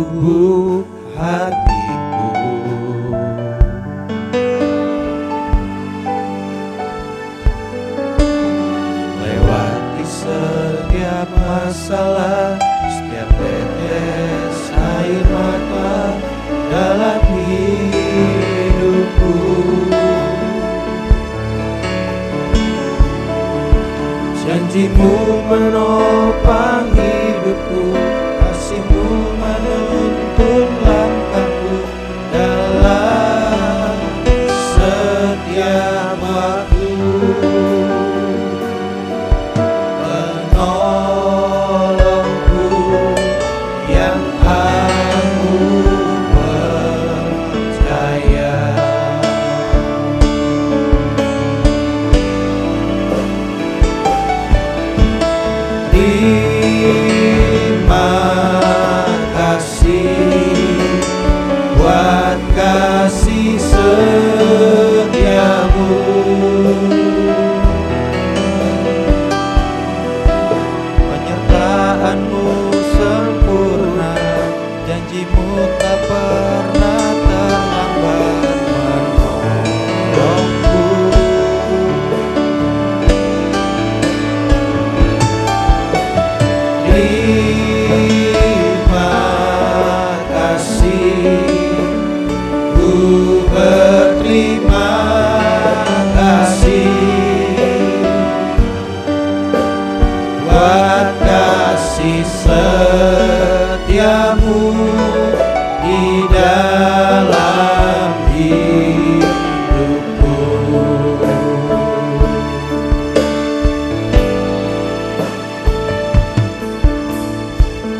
lubuk hatiku. Lewati setiap masalah, setiap tetes air mata dalam hidupku. Janjimu menopang hidupku, kasihmu menuntun langkahku dalam setiap waktu. Penolongku yang aku percaya. Terima kasih buat kasih setiamu. Penyertaanmu sempurna, janjimu tak pernah terlambat menolongku. Terima kasih, ku berterima kasih buat kasih setiamu di dalam hidupku.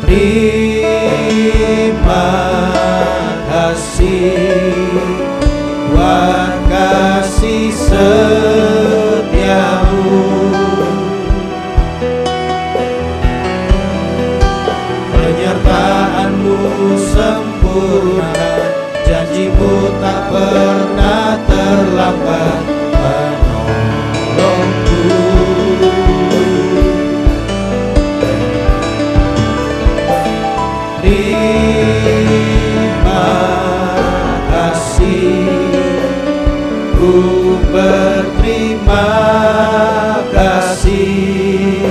Terima kasih buat kasih setiamu. Penyertaanmu sempurna, janjimu tak pernah terlambat menolongku. Terima kasih, ku berterima kasih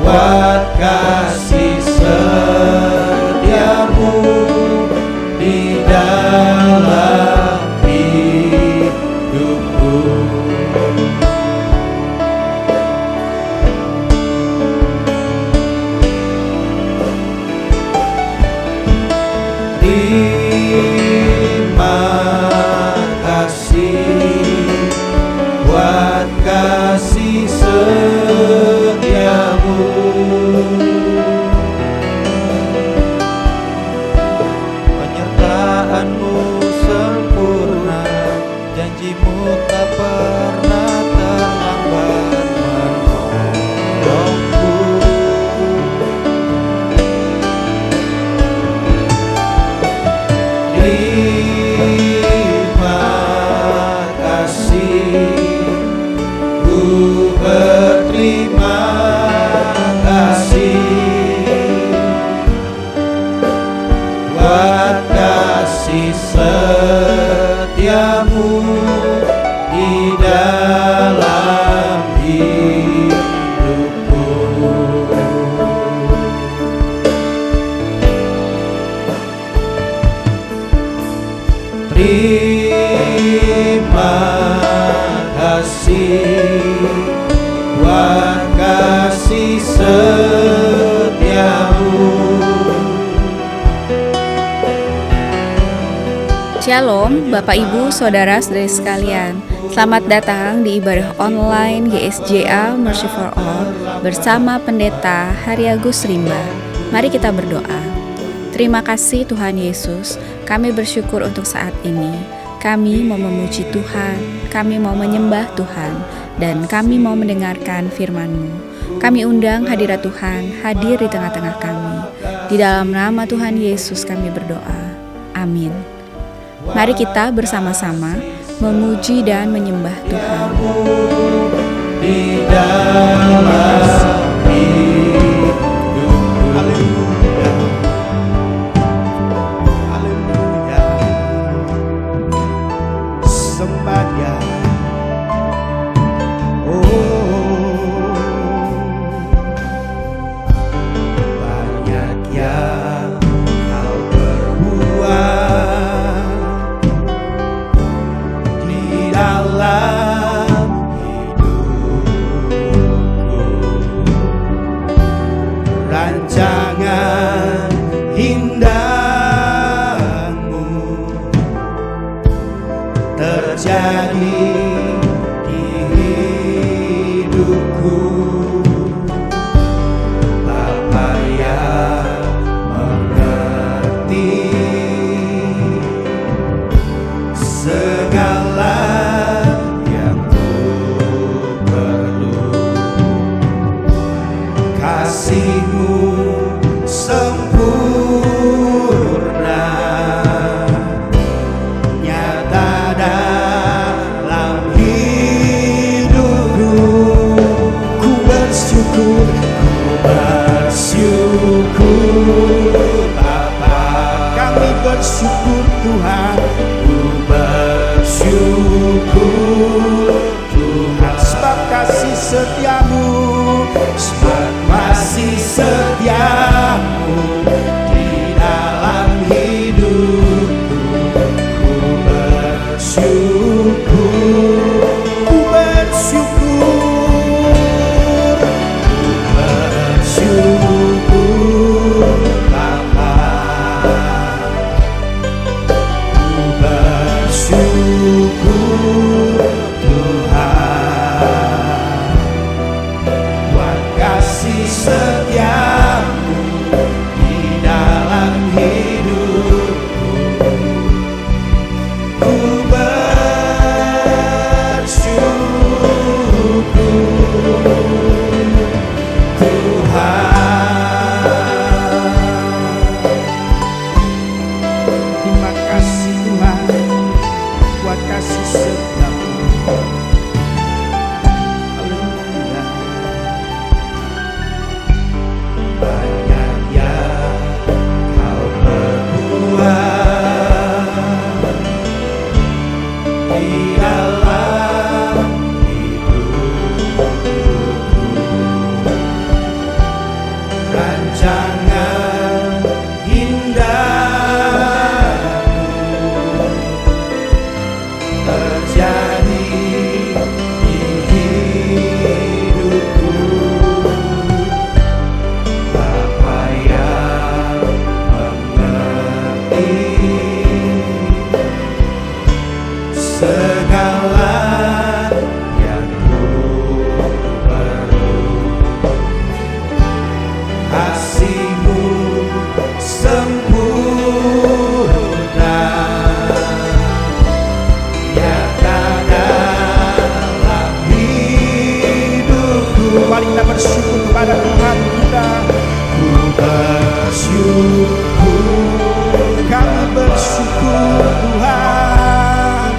buat kasih setiamu di dalam hidupku. Terima kasih buat kasih setiamu. Penyertaanmu sempurna, janjimu tak pernah terlambat menolongku. Terima kasih, ku berterima kasih buat kasih setiamu di dalam hidupku. Terima kasih buat kasih setiamu. Shalom Bapak Ibu Saudara Saudari sekalian. Selamat datang di ibadah online GSJA Mercy for All bersama Pendeta Haryagus Rimba. Mari kita berdoa. Terima kasih Tuhan Yesus, kami bersyukur untuk saat ini. Kami mau memuji Tuhan, kami mau menyembah Tuhan, dan kami mau mendengarkan firman-Mu. Kami undang hadirat Tuhan hadir di tengah-tengah kami. Di dalam nama Tuhan Yesus kami berdoa. Amin. Mari kita bersama-sama memuji dan menyembah Tuhan. Di dalam hidupku. Kami bersyukur Tuhan, ku bersyukur Tuhan, sebab kasih setiamu, sebab kasih setiamu di dalam hidupku. Ku bersyukur, ku bersyukur, ku bersyukur Bapa, ku bersyukur Tuhan, buat kasih setiamu di dalam hidupku. Ku bersyukur Tuhan. Terima kasih Tuhan buat kasih setiamu. Haleluya. Banyak yang kau perbuat di dalam hidupku. Rancangan indahmu terjadi di hidupku. Bapa yang mengerti segala yang ku perlu, kasih-Mu sempurna nyata dalam hidupku. Mari kita bersyukur kepada Tuhan kita. Ku bersyukur, kami bersyukur Tuhan.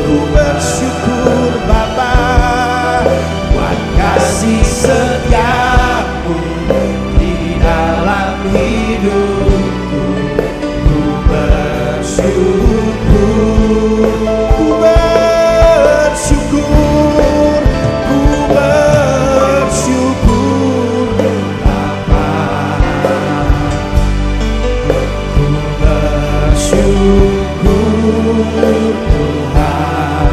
Ku bersyukur Bapa, buat kasih setiamu di dalam hidupku. Ku bersyukur, ku bersyukur, ku bersyukur Bapa, ku bersyukur Tuhan,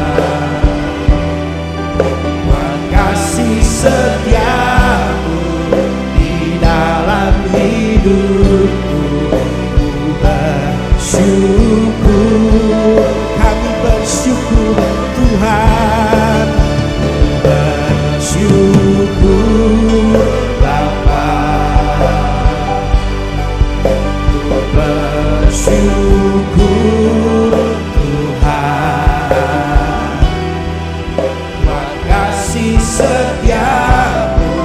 buat kasih setiamu di dalam hidupku. Ku bersyukur, kami bersyukur Tuhan. Ku bersyukur Bapa, ku bersyukur Tuhan, buat kasih setiamu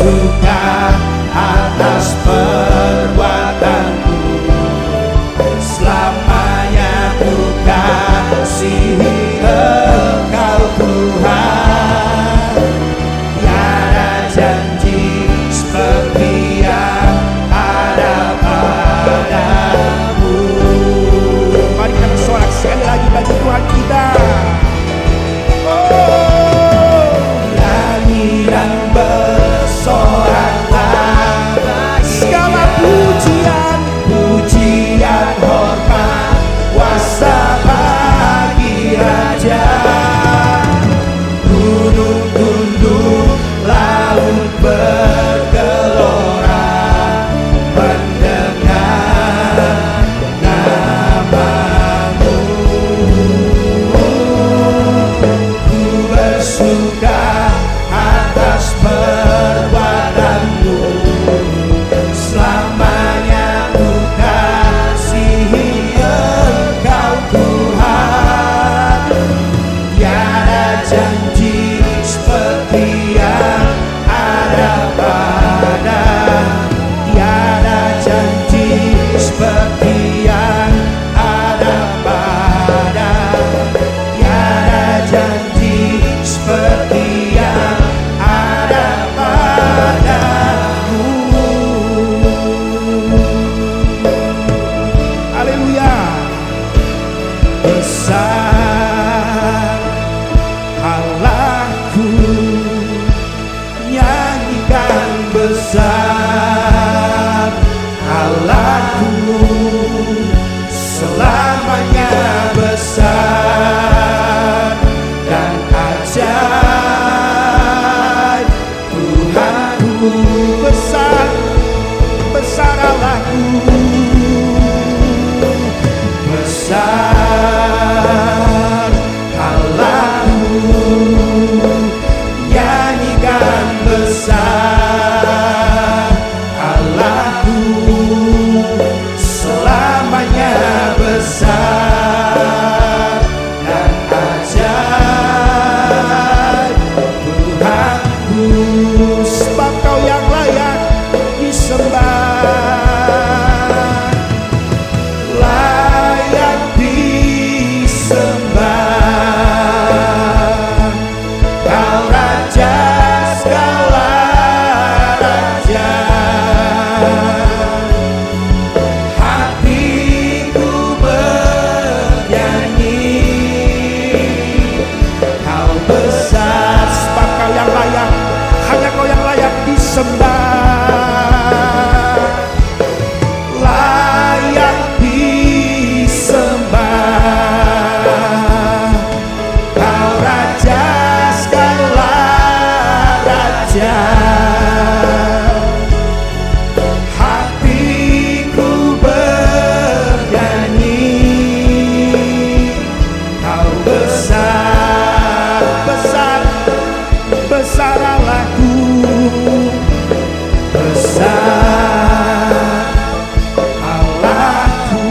bersuka atas perbuatanku. Selamanya ku kasihi Engkau Tuhan. Tiada janji seperti yang ada padamu. Mari kita bersorak sekali lagi bagi Tuhan kita. Nyanyi dan bersoraklah, segala pujian, pujian, hormat, kuasa bagi Raja. Gunung tunduk, laut bergelora mendengar namamu. Ku bersuka atas perbuatanmu. Selamanya ku kasihi Engkau Tuhan. Tiada janji seperti yang ada padamu. Tiada janji seperti yang ada padamu. Tiada janji seperti yang ada padamu. Haleluya. Besar Allahku, nyanyikan besar Allahku, selamanya besar dan ajaib. Tuhanku besar, besar Allahku, besar Allahku, nyanyikan besar Allahku, selamanya besar dan ajaib. Tuhanku, sebab Kau yang layak disembah, layak disembah. Kau Raja segala raja. Hatiku bernyanyi, Kau besar, sebab Kau yang layak, hanya Kau yang layak disembah, layak disembah. Kau Raja segala raja. Hatiku bernyanyi, Kau besar, besar, besar Allahku, besar Allahku,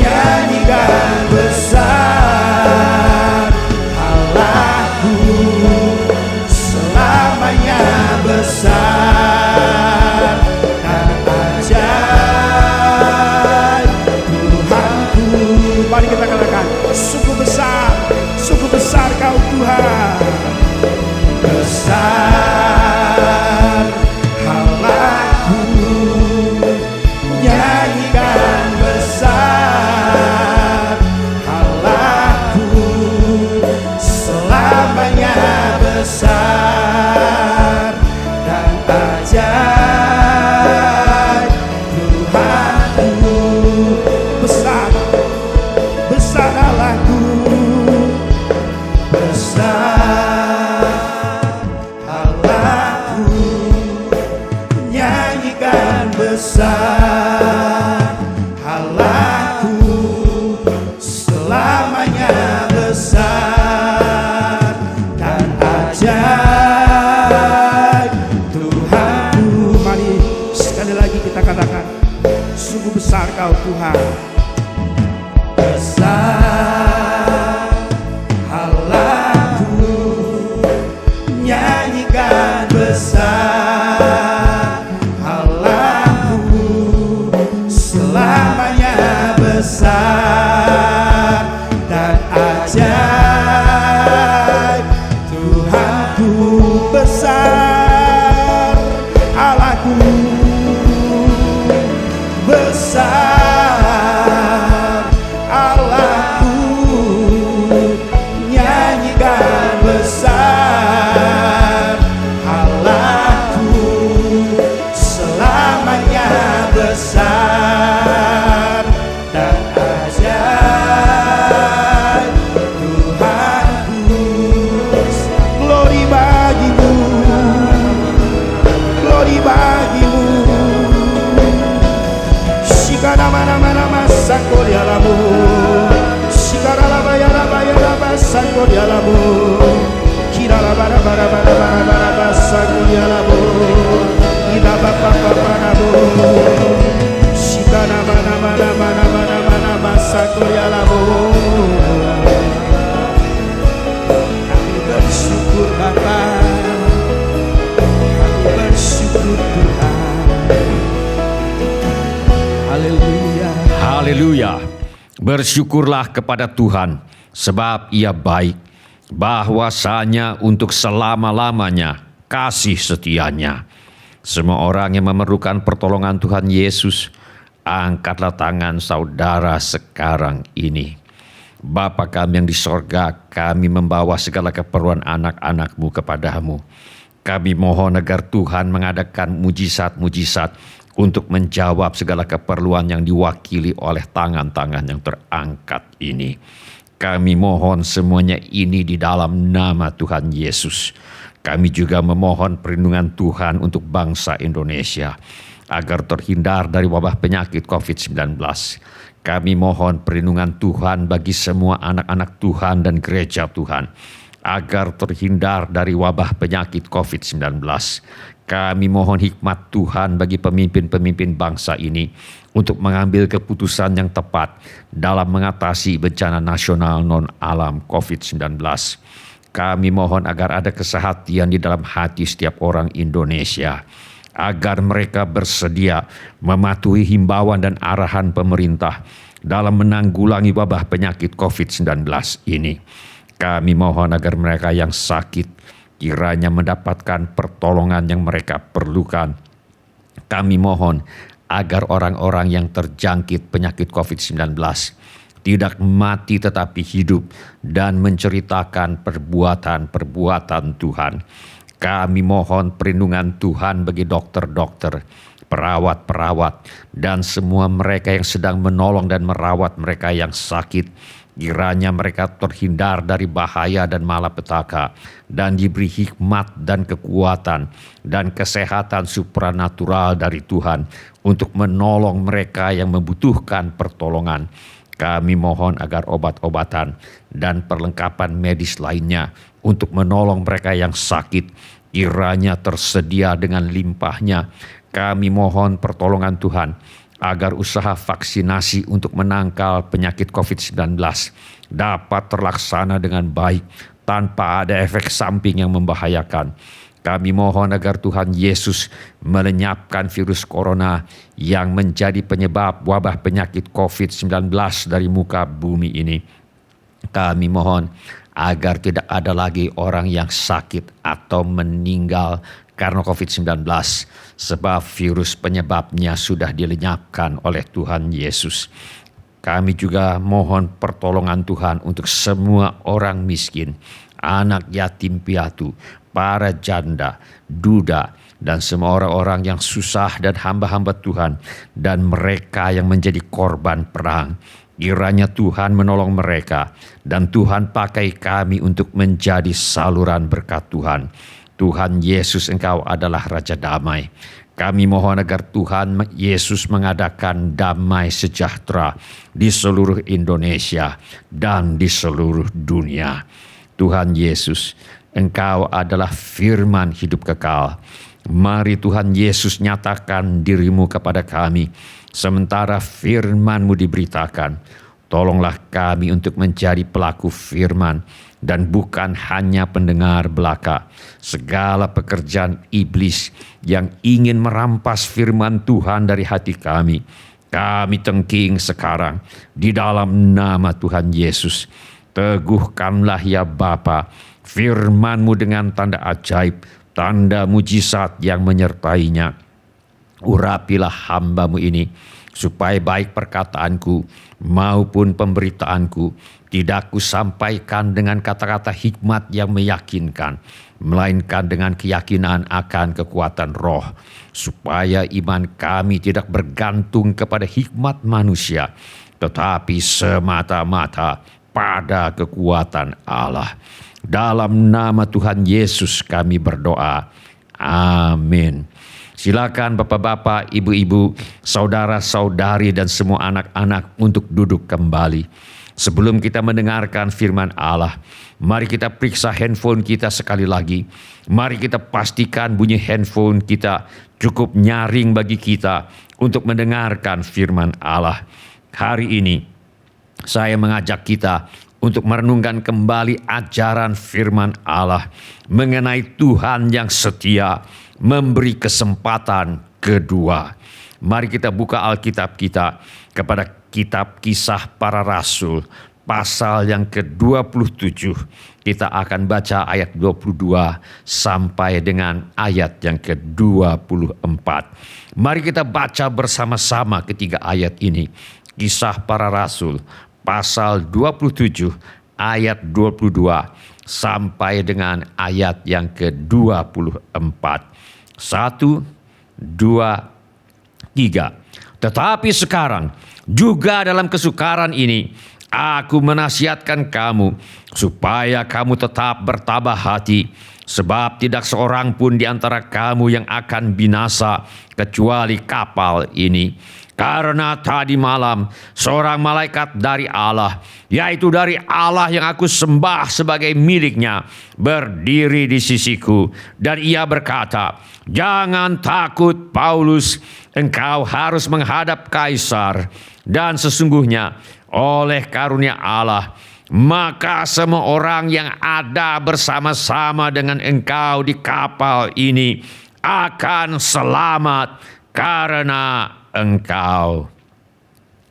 nyanyikan besar Allahku, selamanya besar dan ajaib. Tuhanku, mari kita katakan, sungguh besar Kau Tuhan. Besar Allahku, nyanyikan besar Allahku, selamanya besar dan ajaib. Tuhanku, besar, besar Allahku, besar Allahku, nyanyikan besar Allahku, selamanya besar dan ajaib. Tuhanku, mari sekali lagi kita katakan, sungguh besar Kau Tuhan. Besar Allahku, nyanyikan besar Haleluya. Bersyukurlah kepada Tuhan sebab Ia baik, bahwasanya untuk selama-lamanya kasih setianya. Semua orang yang memerlukan pertolongan Tuhan Yesus, angkatlah tangan saudara sekarang ini. Bapa kami yang di sorga, kami membawa segala keperluan anak-anak-Mu kepadamu. Kami mohon agar Tuhan mengadakan mujizat-mujizat untuk menjawab segala keperluan yang diwakili oleh tangan-tangan yang terangkat ini. Kami mohon semuanya ini di dalam nama Tuhan Yesus. Kami juga memohon perlindungan Tuhan untuk bangsa Indonesia agar terhindar dari wabah penyakit COVID-19. Kami mohon perlindungan Tuhan bagi semua anak-anak Tuhan dan gereja Tuhan agar terhindar dari wabah penyakit COVID-19. Kami mohon hikmat Tuhan bagi pemimpin-pemimpin bangsa ini untuk mengambil keputusan yang tepat dalam mengatasi bencana nasional non-alam COVID-19. Kami mohon agar ada kesehatan di dalam hati setiap orang Indonesia, agar mereka bersedia mematuhi himbauan dan arahan pemerintah dalam menanggulangi wabah penyakit COVID-19 ini. Kami mohon agar mereka yang sakit kiranya mendapatkan pertolongan yang mereka perlukan. Kami mohon agar orang-orang yang terjangkit penyakit COVID-19 tidak mati tetapi hidup dan menceritakan perbuatan-perbuatan Tuhan. Kami mohon perlindungan Tuhan bagi dokter-dokter, perawat-perawat, dan semua mereka yang sedang menolong dan merawat mereka yang sakit. Kiranya mereka terhindar dari bahaya dan malapetaka dan diberi hikmat dan kekuatan dan kesehatan supranatural dari Tuhan untuk menolong mereka yang membutuhkan pertolongan. Kami mohon agar obat-obatan dan perlengkapan medis lainnya untuk menolong mereka yang sakit kiranya tersedia dengan limpahnya. Kami mohon pertolongan Tuhan agar usaha vaksinasi untuk menangkal penyakit COVID-19 dapat terlaksana dengan baik tanpa ada efek samping yang membahayakan. Kami mohon agar Tuhan Yesus melenyapkan virus corona yang menjadi penyebab wabah penyakit COVID-19 dari muka bumi ini. Kami mohon agar tidak ada lagi orang yang sakit atau meninggal karena COVID-19, sebab virus penyebabnya sudah dilenyapkan oleh Tuhan Yesus. Kami juga mohon pertolongan Tuhan untuk semua orang miskin, anak yatim piatu, para janda, duda, dan semua orang-orang yang susah dan hamba-hamba Tuhan, dan mereka yang menjadi korban perang. Kiranya Tuhan menolong mereka, dan Tuhan pakai kami untuk menjadi saluran berkat Tuhan. Tuhan Yesus, Engkau adalah Raja Damai. Kami mohon agar Tuhan Yesus mengadakan damai sejahtera di seluruh Indonesia dan di seluruh dunia. Tuhan Yesus, Engkau adalah firman hidup kekal. Mari Tuhan Yesus nyatakan diri-Mu kepada kami, sementara firman-Mu diberitakan. Tolonglah kami untuk menjadi pelaku firman dan bukan hanya pendengar belaka. Segala pekerjaan iblis yang ingin merampas firman Tuhan dari hati kami, kami tengking sekarang di dalam nama Tuhan Yesus. Teguhkanlah ya Bapa firman-Mu dengan tanda ajaib, tanda mujizat yang menyertainya. Urapilah hamba-Mu ini, supaya baik perkataanku maupun pemberitaanku tidak kusampaikan dengan kata-kata hikmat yang meyakinkan, melainkan dengan keyakinan akan kekuatan roh, supaya iman kami tidak bergantung kepada hikmat manusia, tetapi semata-mata pada kekuatan Allah. Dalam nama Tuhan Yesus kami berdoa. Amin. Silakan bapak-bapak, ibu-ibu, saudara-saudari, dan semua anak-anak untuk duduk kembali. Sebelum kita mendengarkan firman Allah, mari kita periksa handphone kita sekali lagi. Mari kita pastikan bunyi handphone kita cukup nyaring bagi kita untuk mendengarkan firman Allah. Hari ini saya mengajak kita untuk merenungkan kembali ajaran firman Allah mengenai Tuhan yang setia, memberi kesempatan kedua. Mari kita buka Alkitab kita kepada kitab Kisah Para Rasul, pasal yang ke-27. Kita akan baca ayat 22 sampai dengan ayat yang ke-24. Mari kita baca bersama-sama ketiga ayat ini. Kisah Para Rasul, pasal 27, ayat 22 sampai dengan ayat yang ke-24. 1, 2, 3. Tetapi sekarang juga dalam kesukaran ini aku menasihatkan kamu supaya kamu tetap bertabah hati, sebab tidak seorang pun di antara kamu yang akan binasa kecuali kapal ini. Karena tadi malam seorang malaikat dari Allah, yaitu dari Allah yang aku sembah sebagai miliknya, berdiri di sisiku, dan ia berkata, "Jangan takut Paulus, engkau harus menghadap Kaisar, dan sesungguhnya oleh karunia Allah, maka semua orang yang ada bersama-sama dengan engkau di kapal ini akan selamat karena engkau."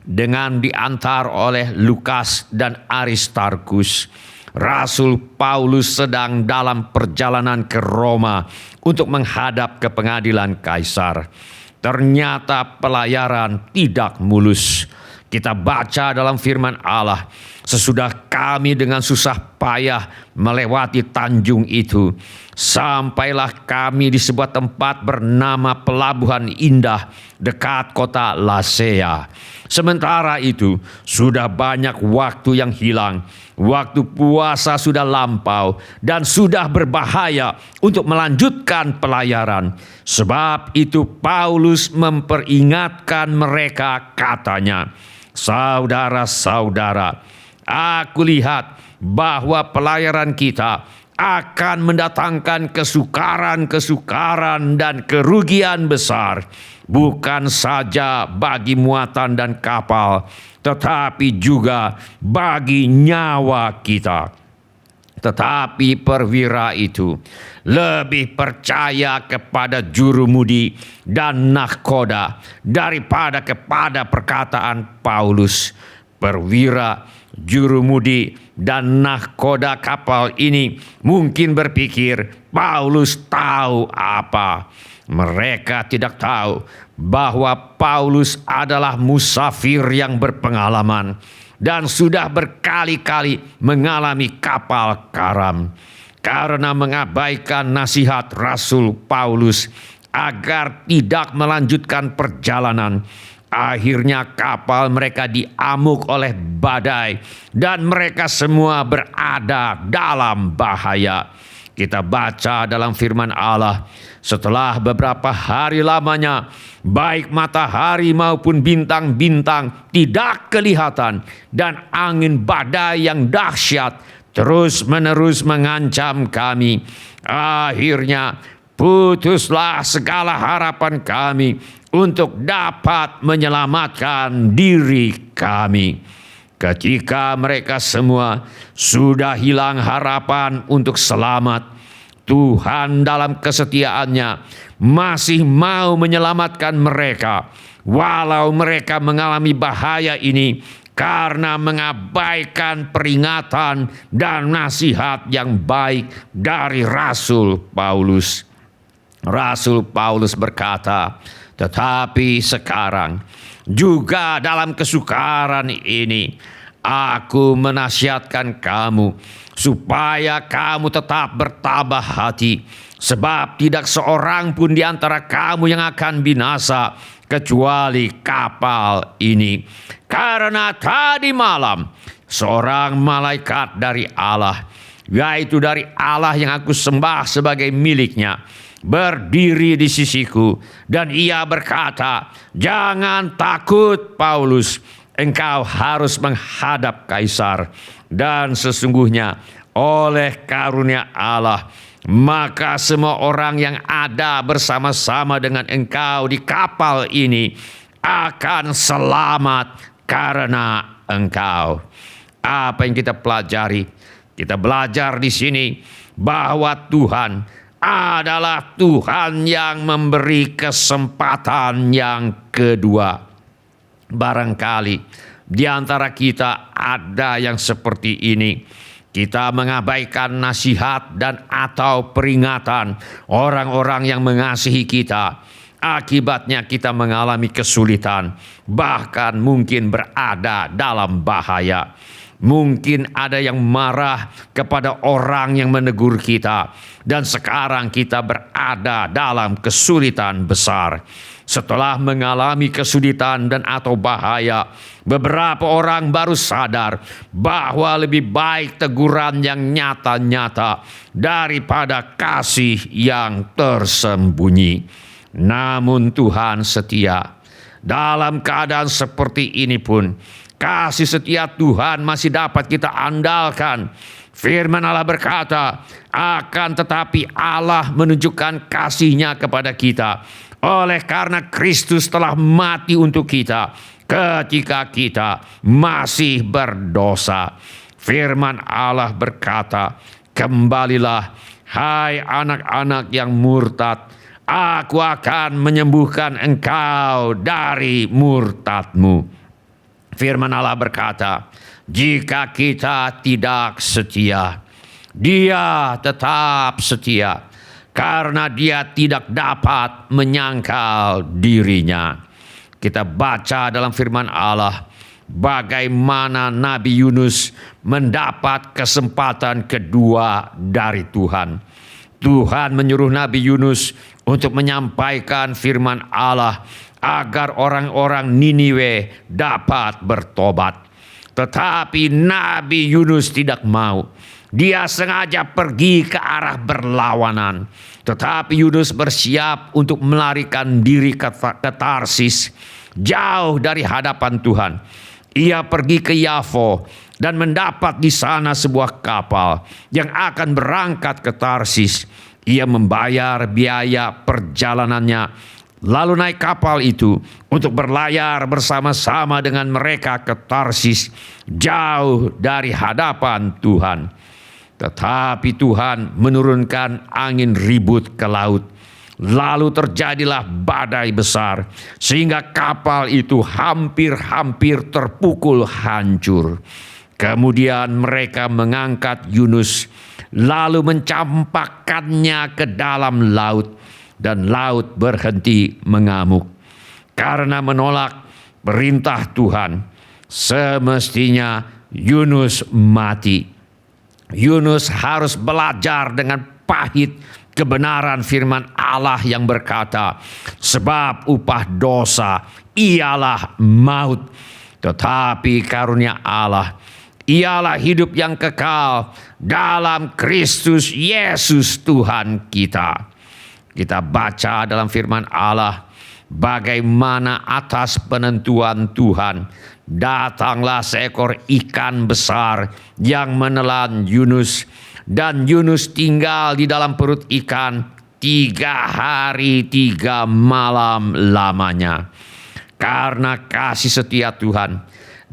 Dengan diantar oleh Lukas dan Aristarkus, Rasul Paulus sedang dalam perjalanan ke Roma untuk menghadap ke pengadilan Kaisar. Ternyata pelayaran tidak mulus. Kita baca dalam firman Allah, sesudah kami dengan susah payah melewati tanjung itu, sampailah kami di sebuah tempat bernama Pelabuhan Indah dekat kota Lasea. Sementara itu sudah banyak waktu yang hilang. Waktu puasa sudah lampau dan sudah berbahaya untuk melanjutkan pelayaran. Sebab itu Paulus memperingatkan mereka, katanya, "Saudara-saudara, aku lihat bahwa pelayaran kita akan mendatangkan kesukaran-kesukaran dan kerugian besar, bukan saja bagi muatan dan kapal, tetapi juga bagi nyawa kita." Tetapi perwira itu lebih percaya kepada jurumudi dan nahkoda daripada kepada perkataan Paulus. Perwira, jurumudi, dan nahkoda kapal ini mungkin berpikir Paulus tahu apa. Mereka tidak tahu bahwa Paulus adalah musafir yang berpengalaman dan sudah berkali-kali mengalami kapal karam. Karena mengabaikan nasihat Rasul Paulus agar tidak melanjutkan perjalanan, akhirnya kapal mereka diamuk oleh badai dan mereka semua berada dalam bahaya. Kita baca dalam firman Allah, setelah beberapa hari lamanya, baik matahari maupun bintang-bintang tidak kelihatan, dan angin badai yang dahsyat terus-menerus mengancam kami. Akhirnya putuslah segala harapan kami untuk dapat menyelamatkan diri kami. Ketika mereka semua sudah hilang harapan untuk selamat, Tuhan dalam kesetiaannya masih mau menyelamatkan mereka, walau mereka mengalami bahaya ini karena mengabaikan peringatan dan nasihat yang baik dari Rasul Paulus. Rasul Paulus berkata, "Tetapi sekarang juga dalam kesukaran ini, aku menasihatkan kamu supaya kamu tetap bertabah hati, sebab tidak seorang pun di antara kamu yang akan binasa kecuali kapal ini. Karena tadi malam seorang malaikat dari Allah, yaitu dari Allah yang aku sembah sebagai miliknya, berdiri di sisiku, dan ia berkata, 'Jangan takut Paulus, engkau harus menghadap Kaisar, dan sesungguhnya oleh karunia Allah, maka semua orang yang ada bersama-sama dengan engkau di kapal ini akan selamat karena engkau.'" Apa yang kita pelajari? Kita belajar di sini bahwa Tuhan adalah Tuhan yang memberi kesempatan yang kedua. Barangkali di antara kita ada yang seperti ini. Kita mengabaikan nasihat dan atau peringatan orang-orang yang mengasihi kita. Akibatnya kita mengalami kesulitan, bahkan mungkin berada dalam bahaya. Mungkin ada yang marah kepada orang yang menegur kita, dan sekarang kita berada dalam kesulitan besar. Setelah mengalami kesulitan dan atau bahaya, beberapa orang baru sadar bahwa lebih baik teguran yang nyata-nyata daripada kasih yang tersembunyi. Namun Tuhan setia. Dalam keadaan seperti ini pun, kasih setia Tuhan masih dapat kita andalkan. Firman Allah berkata, akan tetapi Allah menunjukkan kasih-Nya kepada kita oleh karena Kristus telah mati untuk kita ketika kita masih berdosa. Firman Allah berkata, kembalilah hai anak-anak yang murtad, aku akan menyembuhkan engkau dari murtadmu. Firman Allah berkata, jika kita tidak setia, Dia tetap setia, karena Dia tidak dapat menyangkal dirinya. Kita baca dalam firman Allah bagaimana Nabi Yunus mendapat kesempatan kedua dari Tuhan. Tuhan menyuruh Nabi Yunus untuk menyampaikan firman Allah agar orang-orang Niniwe dapat bertobat. Tetapi Nabi Yunus tidak mau. Dia sengaja pergi ke arah berlawanan. Tetapi Yunus bersiap untuk melarikan diri ke Tarsis, jauh dari hadapan Tuhan. Ia pergi ke Yafo dan mendapat di sana sebuah kapal yang akan berangkat ke Tarsis. Ia membayar biaya perjalanannya, lalu naik kapal itu untuk berlayar bersama-sama dengan mereka ke Tarsis, jauh dari hadapan Tuhan. Tetapi Tuhan menurunkan angin ribut ke laut. Lalu terjadilah badai besar, sehingga kapal itu hampir-hampir terpukul hancur. Kemudian mereka mengangkat Yunus, lalu mencampakkannya ke dalam laut, dan laut berhenti mengamuk. Karena menolak perintah Tuhan, semestinya Yunus mati. Yunus harus belajar dengan pahit kebenaran firman Allah yang berkata, sebab upah dosa ialah maut, tetapi karunia Allah ialah hidup yang kekal dalam Kristus Yesus Tuhan kita. Kita baca dalam firman Allah bagaimana atas penentuan Tuhan datanglah seekor ikan besar yang menelan Yunus, dan Yunus tinggal di dalam perut ikan 3 hari 3 malam lamanya. Karena kasih setia Tuhan,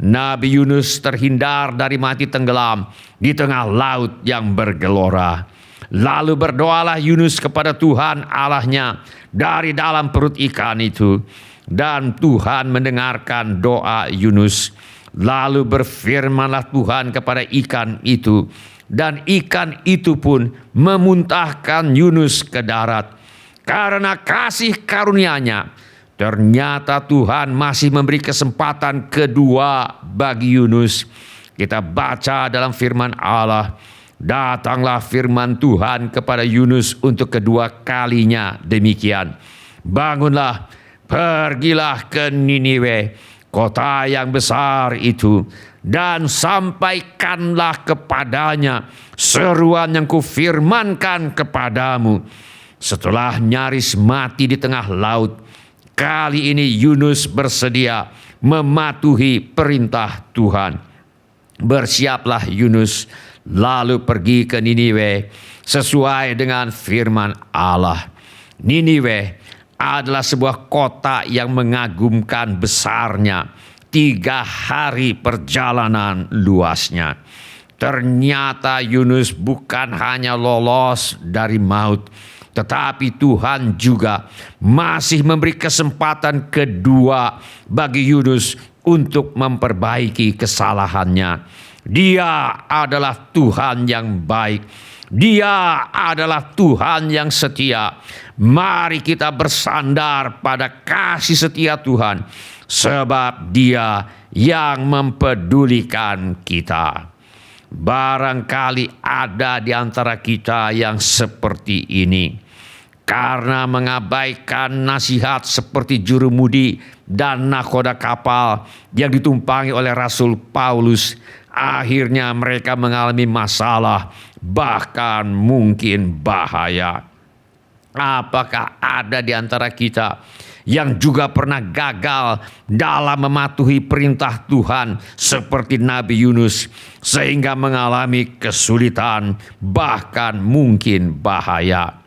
Nabi Yunus terhindar dari mati tenggelam di tengah laut yang bergelora. Lalu berdoalah Yunus kepada Tuhan Allahnya dari dalam perut ikan itu. Dan Tuhan mendengarkan doa Yunus. Lalu berfirmanlah Tuhan kepada ikan itu, dan ikan itu pun memuntahkan Yunus ke darat. Karena kasih karunia-Nya, ternyata Tuhan masih memberi kesempatan kedua bagi Yunus. Kita baca dalam firman Allah, datanglah firman Tuhan kepada Yunus untuk kedua kalinya demikian. Bangunlah, pergilah ke Niniwe, kota yang besar itu, dan sampaikanlah kepadanya seruan yang kufirmankan kepadamu. Setelah nyaris mati di tengah laut, kali ini Yunus bersedia mematuhi perintah Tuhan. Bersiaplah Yunus, lalu pergi ke Niniwe sesuai dengan firman Allah. Niniwe adalah sebuah kota yang mengagumkan besarnya, 3 hari perjalanan luasnya. Ternyata Yunus bukan hanya lolos dari maut, tetapi Tuhan juga masih memberi kesempatan kedua bagi Yunus untuk memperbaiki kesalahannya. Dia adalah Tuhan yang baik. Dia adalah Tuhan yang setia. Mari kita bersandar pada kasih setia Tuhan, sebab Dia yang mempedulikan kita. Barangkali ada di antara kita yang seperti ini. Karena mengabaikan nasihat seperti jurumudi dan nakoda kapal yang ditumpangi oleh Rasul Paulus, akhirnya mereka mengalami masalah, bahkan mungkin bahaya. Apakah ada di antara kita yang juga pernah gagal dalam mematuhi perintah Tuhan seperti Nabi Yunus, sehingga mengalami kesulitan, bahkan mungkin bahaya?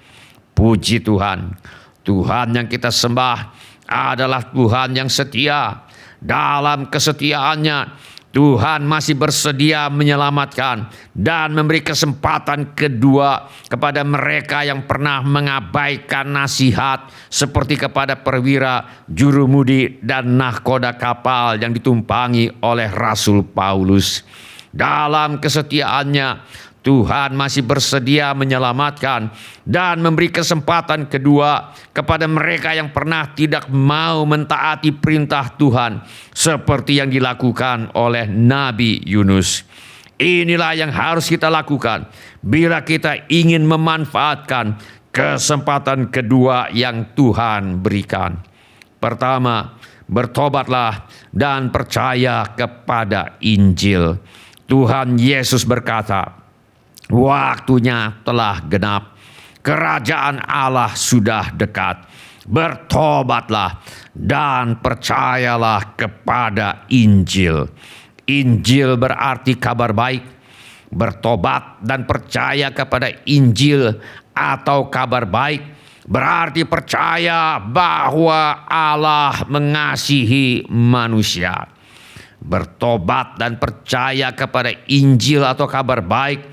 Puji Tuhan, Tuhan yang kita sembah adalah Tuhan yang setia. Dalam kesetiaannya, Tuhan masih bersedia menyelamatkan dan memberi kesempatan kedua kepada mereka yang pernah mengabaikan nasihat, seperti kepada perwira, jurumudi, dan nahkoda kapal yang ditumpangi oleh Rasul Paulus. Dalam kesetiaannya, Tuhan masih bersedia menyelamatkan dan memberi kesempatan kedua kepada mereka yang pernah tidak mau mentaati perintah Tuhan, seperti yang dilakukan oleh Nabi Yunus. Inilah yang harus kita lakukan bila kita ingin memanfaatkan kesempatan kedua yang Tuhan berikan. Pertama, bertobatlah dan percaya kepada Injil. Tuhan Yesus berkata, "Waktunya telah genap, kerajaan Allah sudah dekat. Bertobatlah dan percayalah kepada Injil." Injil berarti kabar baik. Bertobat dan percaya kepada Injil atau kabar baik berarti percaya bahwa Allah mengasihi manusia. Bertobat dan percaya kepada Injil atau kabar baik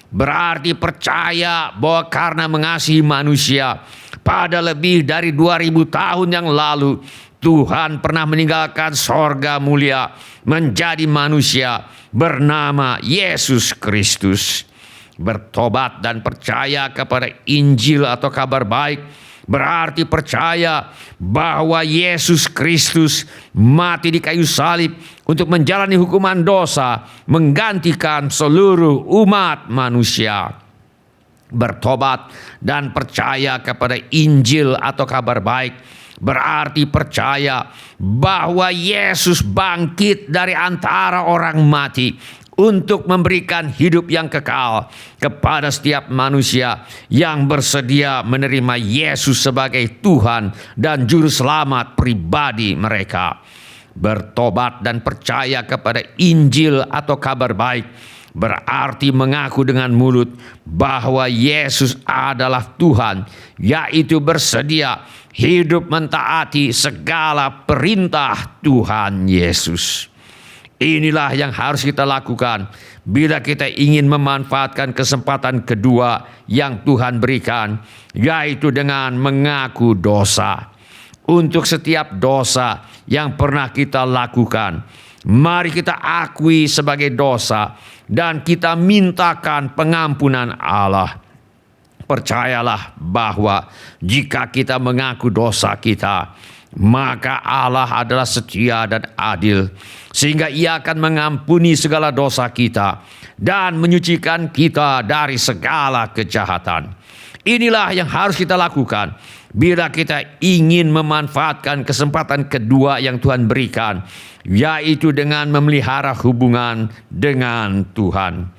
berarti percaya bahwa karena mengasihi manusia, pada lebih dari 2000 tahun yang lalu Tuhan pernah meninggalkan sorga mulia menjadi manusia bernama Yesus Kristus. Bertobat dan percaya kepada Injil atau kabar baik berarti percaya bahwa Yesus Kristus mati di kayu salib untuk menjalani hukuman dosa, menggantikan seluruh umat manusia. Bertobat dan percaya kepada Injil atau kabar baik berarti percaya bahwa Yesus bangkit dari antara orang mati untuk memberikan hidup yang kekal kepada setiap manusia yang bersedia menerima Yesus sebagai Tuhan dan Juru Selamat pribadi mereka. Bertobat dan percaya kepada Injil atau kabar baik berarti mengaku dengan mulut bahwa Yesus adalah Tuhan, yaitu bersedia hidup mentaati segala perintah Tuhan Yesus. Inilah yang harus kita lakukan bila kita ingin memanfaatkan kesempatan kedua yang Tuhan berikan, yaitu dengan mengaku dosa. Untuk setiap dosa yang pernah kita lakukan, mari kita akui sebagai dosa dan kita mintakan pengampunan Allah. Percayalah bahwa jika kita mengaku dosa kita, maka Allah adalah setia dan adil, sehingga Ia akan mengampuni segala dosa kita dan menyucikan kita dari segala kejahatan. Inilah yang harus kita lakukan bila kita ingin memanfaatkan kesempatan kedua yang Tuhan berikan, yaitu dengan memelihara hubungan dengan Tuhan.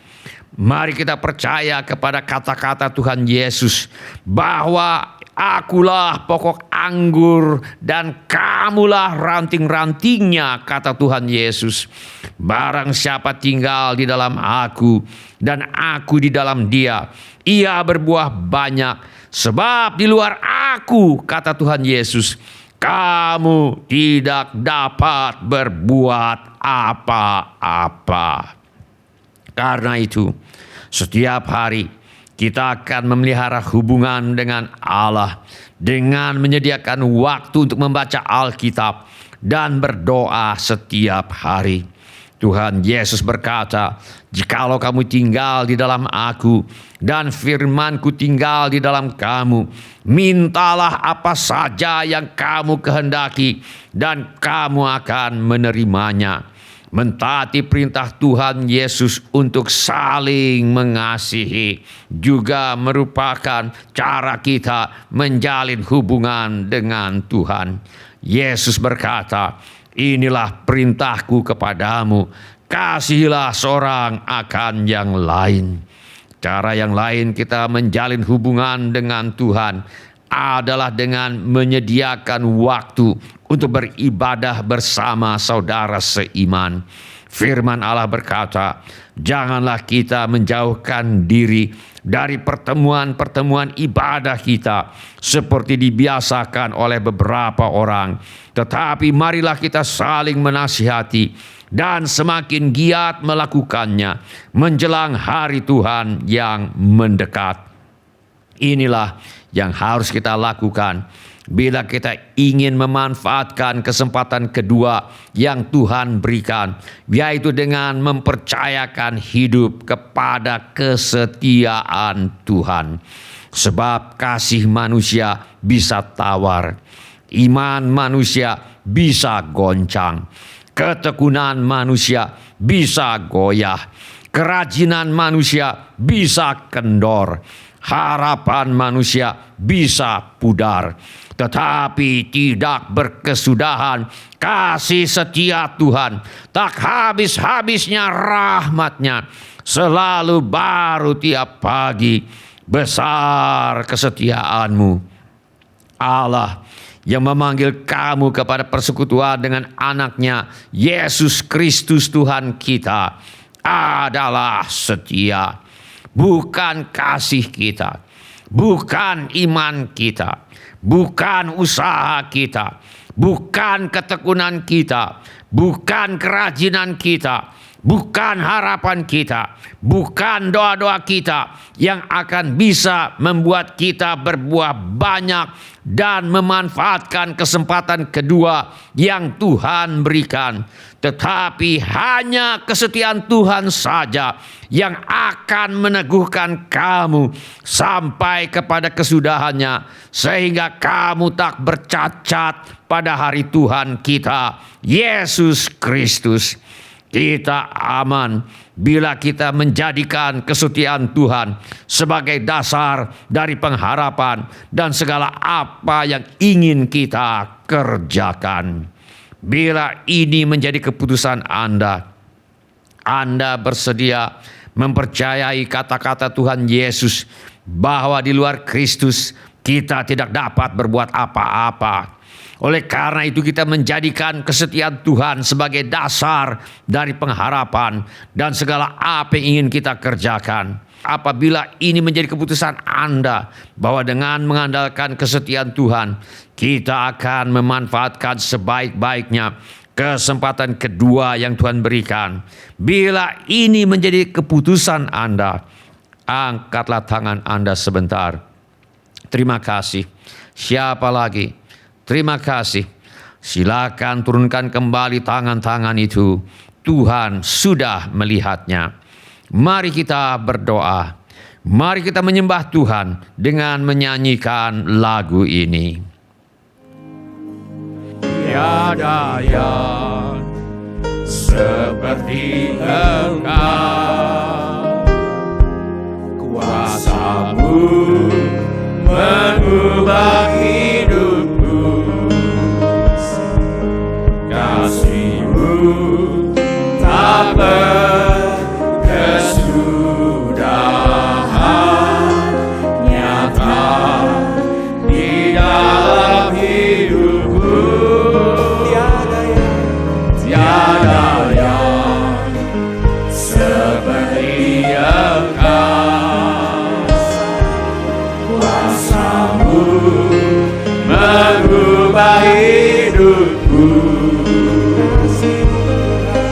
Mari kita percaya kepada kata-kata Tuhan Yesus bahwa akulah pokok anggur dan kamulah ranting-rantingnya, kata Tuhan Yesus. Barang siapa tinggal di dalam aku dan aku di dalam dia, ia berbuah banyak. Sebab di luar aku, kata Tuhan Yesus, kamu tidak dapat berbuat apa-apa. Karena itu, setiap hari kita akan memelihara hubungan dengan Allah dengan menyediakan waktu untuk membaca Alkitab dan berdoa setiap hari. Tuhan Yesus berkata, "Jikalau kamu tinggal di dalam Aku dan firman-Ku tinggal di dalam kamu, mintalah apa saja yang kamu kehendaki dan kamu akan menerimanya." Mentaati perintah Tuhan Yesus untuk saling mengasihi juga merupakan cara kita menjalin hubungan dengan Tuhan. Yesus berkata, "Inilah perintahku kepadamu, kasihilah seorang akan yang lain." Cara yang lain kita menjalin hubungan dengan Tuhan adalah dengan menyediakan waktu untuk beribadah bersama saudara seiman. Firman Allah berkata, "Janganlah kita menjauhkan diri dari pertemuan-pertemuan ibadah kita seperti dibiasakan oleh beberapa orang, tetapi marilah kita saling menasihati dan semakin giat melakukannya menjelang hari Tuhan yang mendekat." Inilah yang harus kita lakukan bila kita ingin memanfaatkan kesempatan kedua yang Tuhan berikan, yaitu dengan mempercayakan hidup kepada kesetiaan Tuhan. Sebab kasih manusia bisa tawar, iman manusia bisa goncang, ketekunan manusia bisa goyah, kerajinan manusia bisa kendor, harapan manusia bisa pudar, tetapi tidak berkesudahan kasih setia Tuhan. Tak habis-habisnya rahmat-Nya, selalu baru tiap pagi. Besar kesetiaan-Mu. Allah yang memanggil kamu kepada persekutuan dengan anak-Nya, Yesus Kristus Tuhan kita, adalah setia. Bukan kasih kita, bukan iman kita, bukan usaha kita, bukan ketekunan kita, bukan kerajinan kita, bukan harapan kita, bukan doa-doa kita yang akan bisa membuat kita berbuah banyak dan memanfaatkan kesempatan kedua yang Tuhan berikan. Tetapi hanya kesetiaan Tuhan saja yang akan meneguhkan kamu sampai kepada kesudahannya, sehingga kamu tak bercacat pada hari Tuhan kita, Yesus Kristus. Kita aman bila kita menjadikan kesetiaan Tuhan sebagai dasar dari pengharapan dan segala apa yang ingin kita kerjakan. Bila ini menjadi keputusan Anda bersedia mempercayai kata-kata Tuhan Yesus bahwa di luar Kristus kita tidak dapat berbuat apa-apa. Oleh karena itu kita menjadikan kesetiaan Tuhan sebagai dasar dari pengharapan dan segala apa yang ingin kita kerjakan. Apabila ini menjadi keputusan Anda bahwa dengan mengandalkan kesetiaan Tuhan, kita akan memanfaatkan sebaik-baiknya kesempatan kedua yang Tuhan berikan. Bila ini menjadi keputusan Anda, angkatlah tangan Anda sebentar. Terima kasih. Siapa lagi? Terima kasih. Silakan turunkan kembali tangan-tangan itu. Tuhan sudah melihatnya. Mari kita berdoa. Mari kita menyembah Tuhan dengan menyanyikan lagu ini. Tiada yang seperti Engkau, kuasa-Mu mengubah hidupku, kasih-Mu tak berkesudahan, nyata di dalam hidupku. Tiada yang seperti Engkau, kuasa-Mu mengubah hidupku,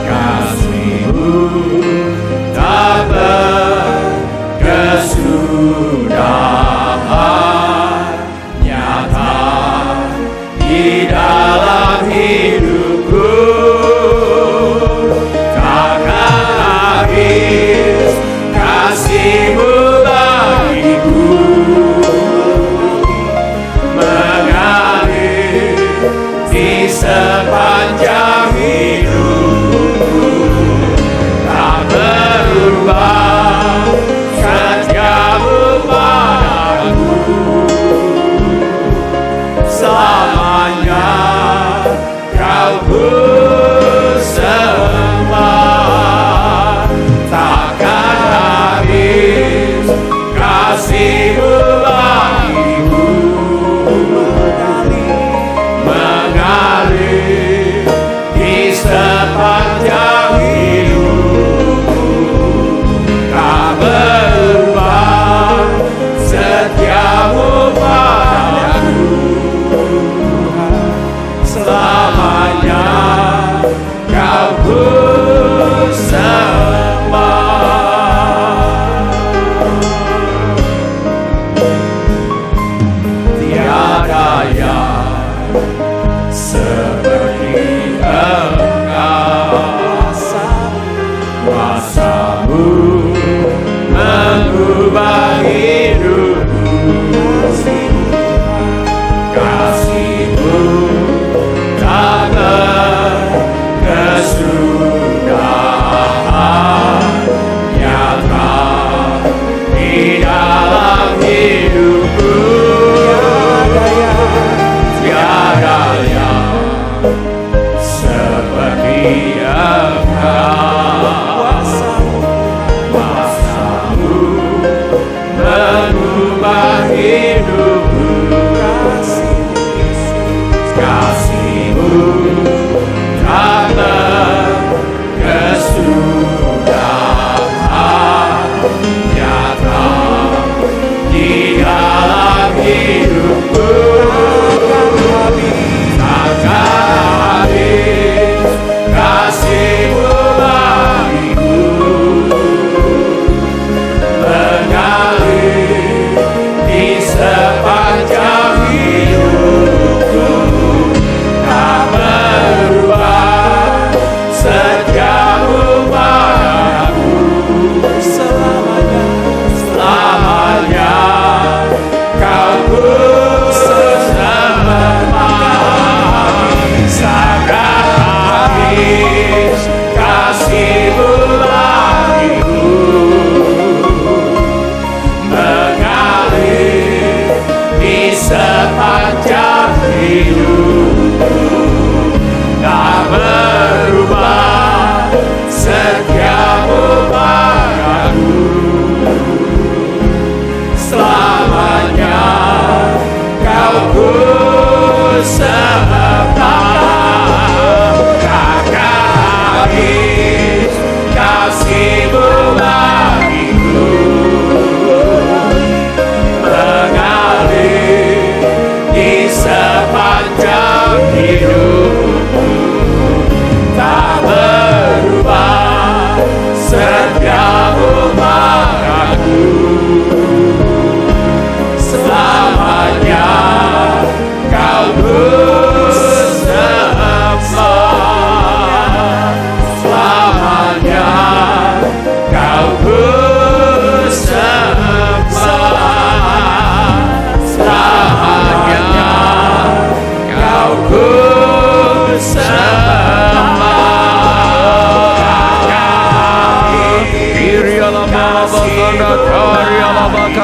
kasih-Mu tak berkesudahan.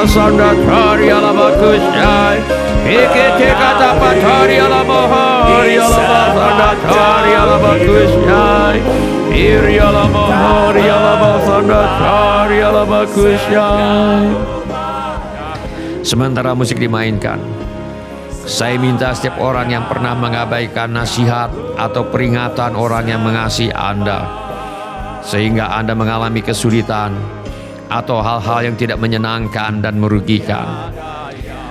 Sanda Tari Alabakushai, Ikete Katapatari Alamohori Alabasanda Tari Alabakushai, Iri Alamohori Alabasanda Tari Alabakushai. Sementara musik dimainkan, saya minta setiap orang yang pernah mengabaikan nasihat atau peringatan orang yang mengasihi Anda, sehingga Anda mengalami kesulitan atau hal-hal yang tidak menyenangkan dan merugikan.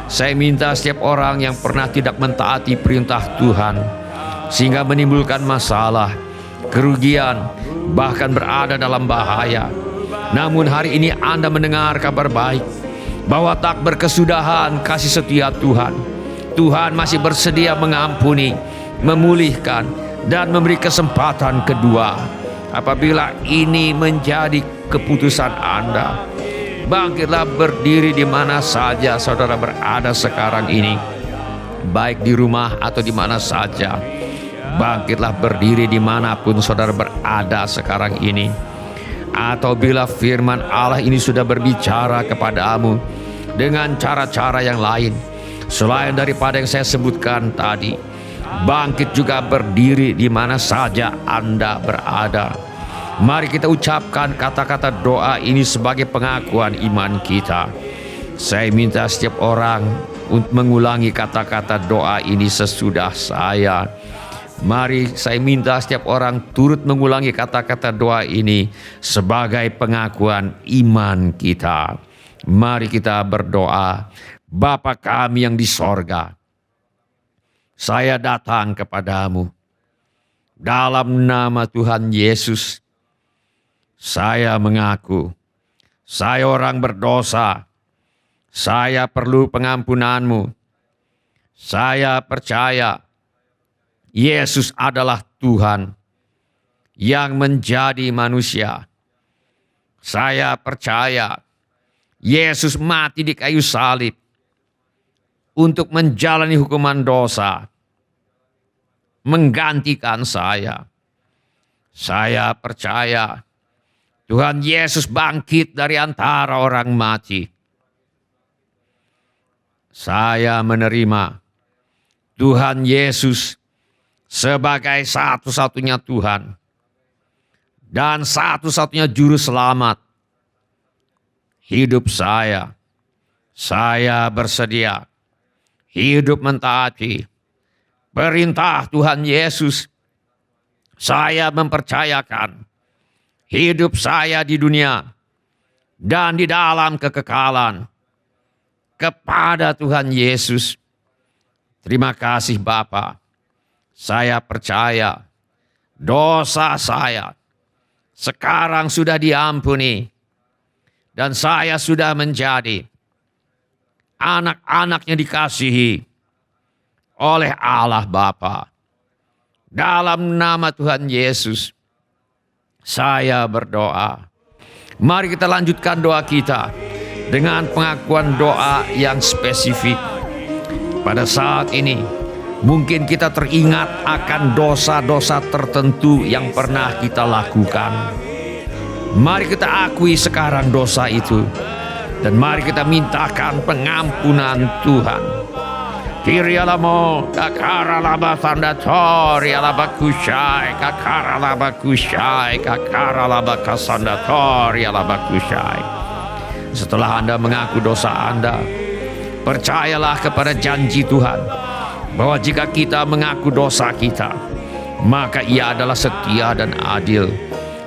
Saya minta setiap orang yang pernah tidak mentaati perintah Tuhan, sehingga menimbulkan masalah, kerugian, bahkan berada dalam bahaya. Namun hari ini Anda mendengar kabar baik, bahwa tak berkesudahan kasih setia Tuhan. Tuhan masih bersedia mengampuni, memulihkan, dan memberi kesempatan kedua. Apabila ini menjadi keputusan Anda, bangkitlah berdiri di mana saja saudara berada sekarang ini, baik di rumah atau di mana saja. Bangkitlah berdiri dimanapun saudara berada sekarang ini. Atau bila firman Allah ini sudah berbicara kepadamu dengan cara-cara yang lain selain daripada yang saya sebutkan tadi, bangkit juga berdiri di mana saja Anda berada. Mari kita ucapkan kata-kata doa ini sebagai pengakuan iman kita. Saya minta setiap orang untuk mengulangi kata-kata doa ini sesudah saya. Mari saya minta setiap orang turut mengulangi kata-kata doa ini sebagai pengakuan iman kita. Mari kita berdoa. Bapa kami yang di sorga, saya datang kepadamu dalam nama Tuhan Yesus. Saya mengaku saya orang berdosa. Saya perlu pengampunanmu. Saya percaya Yesus adalah Tuhan yang menjadi manusia. Saya percaya Yesus mati di kayu salib untuk menjalani hukuman dosa, menggantikan saya. Saya percaya Tuhan Yesus bangkit dari antara orang mati. Saya menerima Tuhan Yesus sebagai satu-satunya Tuhan dan satu-satunya juru selamat hidup saya. Saya bersedia hidup mentaati perintah Tuhan Yesus, saya mempercayakan hidup saya di dunia dan di dalam kekekalan kepada Tuhan Yesus. Terima kasih Bapa. Saya percaya dosa saya sekarang sudah diampuni dan saya sudah menjadi anak-anak yang dikasihi oleh Allah Bapa. Dalam nama Tuhan Yesus, saya berdoa. Mari kita lanjutkan doa kita dengan pengakuan doa yang spesifik. Pada saat ini, mungkin kita teringat akan dosa-dosa tertentu yang pernah kita lakukan. Mari kita akui sekarang dosa itu. Dan mari kita mintakan pengampunan Tuhan. Kirialamo kakaralaba sandatori alaba kushai kakaralaba kushai kakaralaba kasandatori alaba kushai. Setelah Anda mengaku dosa Anda, percayalah kepada janji Tuhan bahwa jika kita mengaku dosa kita, maka Ia adalah setia dan adil,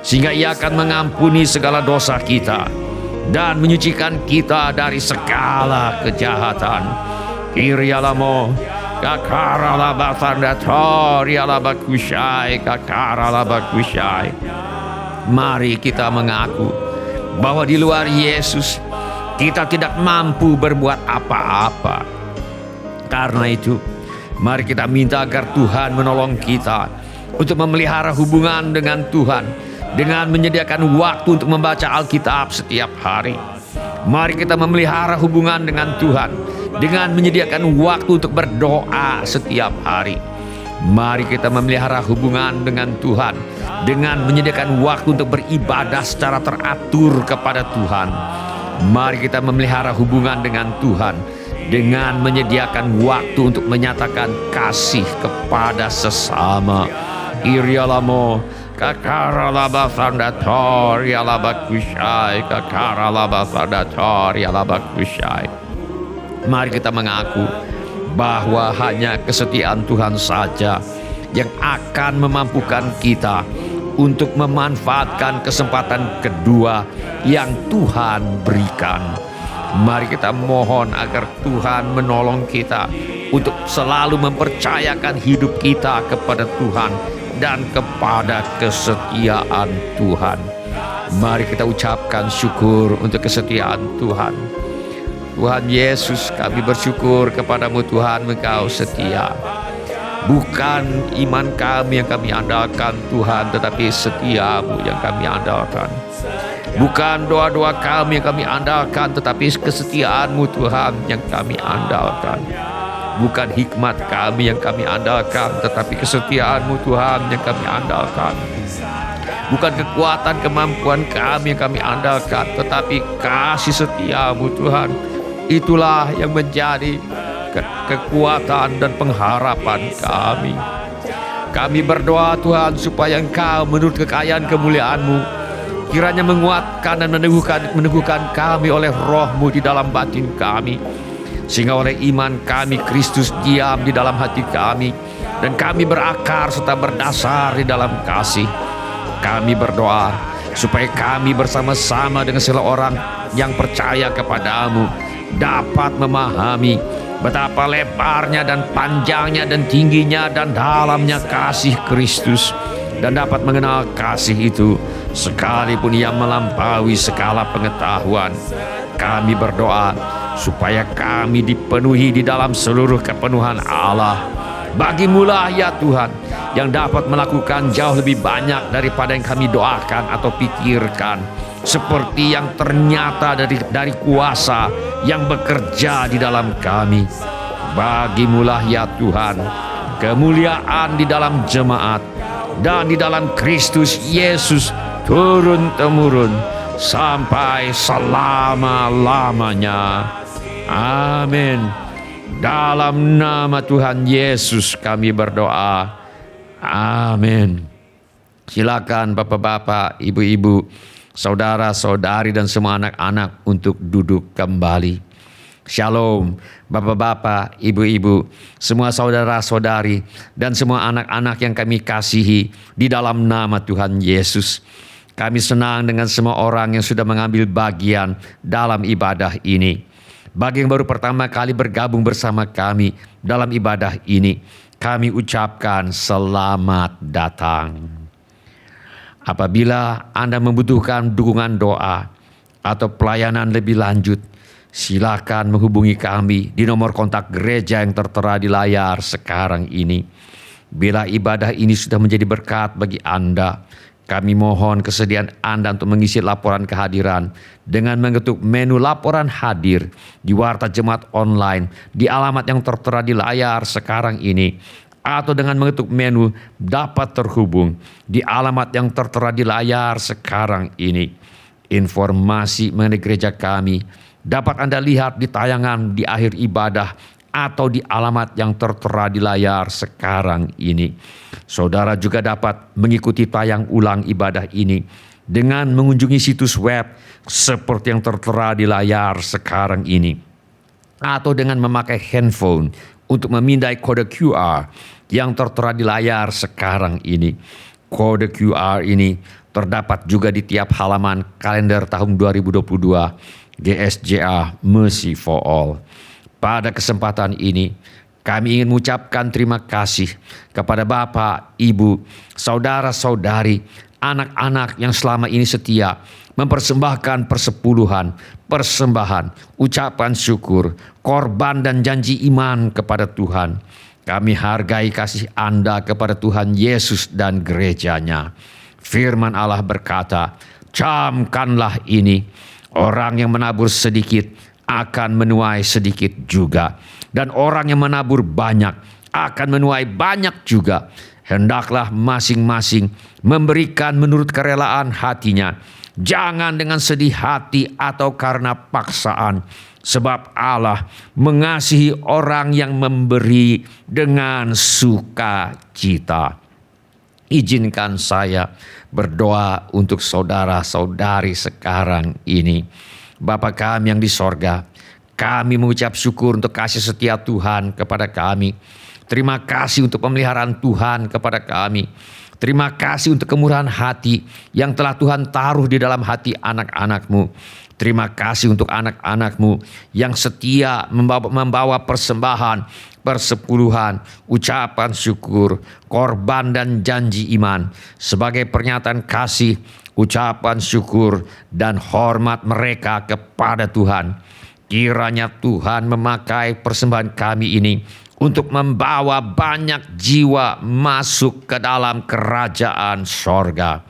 sehingga Ia akan mengampuni segala dosa kita dan menyucikan kita dari segala kejahatan. Kirialamo kakaralaba sandatori alaba kushai kakaralaba kushai. Mari kita mengaku bahwa di luar Yesus kita tidak mampu berbuat apa-apa. Karena itu, mari kita minta agar Tuhan menolong kita untuk memelihara hubungan dengan Tuhan dengan menyediakan waktu untuk membaca Alkitab setiap hari. Mari kita memelihara hubungan dengan Tuhan dengan menyediakan waktu untuk berdoa setiap hari. Mari kita memelihara hubungan dengan Tuhan dengan menyediakan waktu untuk beribadah secara teratur kepada Tuhan. Mari kita memelihara hubungan dengan Tuhan dengan menyediakan waktu untuk menyatakan kasih kepada sesama. Irialamo kakaralaba sandatori alaba kushai kakaralaba sandatori alaba kushai. Mari kita mengaku bahwa hanya kesetiaan Tuhan saja yang akan memampukan kita untuk memanfaatkan kesempatan kedua yang Tuhan berikan. Mari kita mohon agar Tuhan menolong kita untuk selalu mempercayakan hidup kita kepada Tuhan dan kepada kesetiaan Tuhan. Mari kita ucapkan syukur untuk kesetiaan Tuhan. Tuhan Yesus, kami bersyukur kepadamu Tuhan, Engkau setia. Bukan iman kami yang kami andalkan Tuhan, tetapi setiamu yang kami andalkan. Bukan doa-doa kami yang kami andalkan, tetapi kesetiaanmu Tuhan yang kami andalkan. Bukan hikmat kami yang kami andalkan, tetapi kesetiaanmu Tuhan yang kami andalkan. Bukan kekuatan kemampuan kami yang kami andalkan, tetapi kasih setiamu Tuhan. Itulah yang menjadi kekuatan dan pengharapan kami. Kami berdoa Tuhan supaya Engkau menurut kekayaan kemuliaan-Mu kiranya menguatkan dan meneguhkan kami oleh Roh-Mu di dalam batin kami, sehingga oleh iman kami Kristus diam di dalam hati kami dan kami berakar serta berdasar di dalam kasih. Kami berdoa supaya kami bersama-sama dengan segala orang yang percaya kepadamu dapat memahami betapa lebarnya dan panjangnya dan tingginya dan dalamnya kasih Kristus, dan dapat mengenal kasih itu sekalipun ia melampaui segala pengetahuan. Kami berdoa supaya kami dipenuhi di dalam seluruh kepenuhan Allah. Bagimulah ya Tuhan yang dapat melakukan jauh lebih banyak daripada yang kami doakan atau pikirkan, seperti yang ternyata dari kuasa yang bekerja di dalam kami. Bagimulah ya Tuhan kemuliaan di dalam jemaat dan di dalam Kristus Yesus turun-temurun sampai selama-lamanya. Amin. Dalam nama Tuhan Yesus kami berdoa. Amin. Silakan bapak-bapak, ibu-ibu, saudara-saudari dan semua anak-anak untuk duduk kembali. Shalom, bapak-bapak, ibu-ibu, semua saudara-saudari, dan semua anak-anak yang kami kasihi di dalam nama Tuhan Yesus. Kami senang dengan semua orang yang sudah mengambil bagian dalam ibadah ini. Bagi yang baru pertama kali bergabung bersama kami dalam ibadah ini, kami ucapkan selamat datang. Apabila Anda membutuhkan dukungan doa atau pelayanan lebih lanjut, silakan menghubungi kami di nomor kontak gereja yang tertera di layar sekarang ini. Bila ibadah ini sudah menjadi berkat bagi Anda, kami mohon kesediaan Anda untuk mengisi laporan kehadiran dengan mengetuk menu laporan hadir di Warta Jemaat Online di alamat yang tertera di layar sekarang ini, atau dengan mengetuk menu dapat terhubung di alamat yang tertera di layar sekarang ini. Informasi mengenai gereja kami dapat Anda lihat di tayangan di akhir ibadah atau di alamat yang tertera di layar sekarang ini. Saudara juga dapat mengikuti tayang ulang ibadah ini dengan mengunjungi situs web seperti yang tertera di layar sekarang ini, atau dengan memakai handphone untuk memindai kode QR yang tertera di layar sekarang ini. Kode QR ini terdapat juga di tiap halaman kalender tahun 2022 GSJA Mercy for All. Pada kesempatan ini, kami ingin mengucapkan terima kasih kepada Bapak, Ibu, saudara-saudari, anak-anak yang selama ini setia mempersembahkan persepuluhan, persembahan, ucapan syukur, korban dan janji iman kepada Tuhan. Kami hargai kasih Anda kepada Tuhan Yesus dan gerejanya. Firman Allah berkata, "Camkanlah ini, orang yang menabur sedikit akan menuai sedikit juga, dan orang yang menabur banyak akan menuai banyak juga. Hendaklah masing-masing memberikan menurut kerelaan hatinya, jangan dengan sedih hati atau karena paksaan, sebab Allah mengasihi orang yang memberi dengan sukacita." Izinkan saya berdoa untuk saudara-saudari sekarang ini. Bapa kami yang di sorga, kami mengucap syukur untuk kasih setia Tuhan kepada kami. Terima kasih untuk pemeliharaan Tuhan kepada kami. Terima kasih untuk kemurahan hati yang telah Tuhan taruh di dalam hati anak-anak-Mu. Terima kasih untuk anak-anak-Mu yang setia membawa persembahan, persepuluhan, ucapan syukur, korban dan janji iman sebagai pernyataan kasih, ucapan syukur dan hormat mereka kepada Tuhan. Kiranya Tuhan memakai persembahan kami ini untuk membawa banyak jiwa masuk ke dalam kerajaan sorga.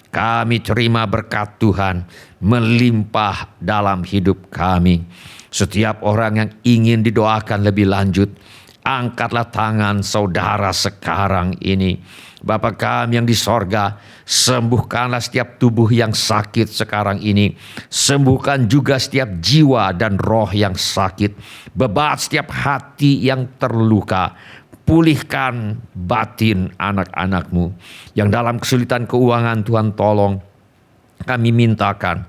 Kami terima berkat Tuhan melimpah dalam hidup kami. Setiap orang yang ingin didoakan lebih lanjut, angkatlah tangan saudara sekarang ini. Bapa kami yang di sorga, sembuhkanlah setiap tubuh yang sakit sekarang ini. Sembuhkan juga setiap jiwa dan roh yang sakit. Bebat setiap hati yang terluka. Pulihkan batin anak-anak-Mu yang dalam kesulitan keuangan. Tuhan tolong. Kami mintakan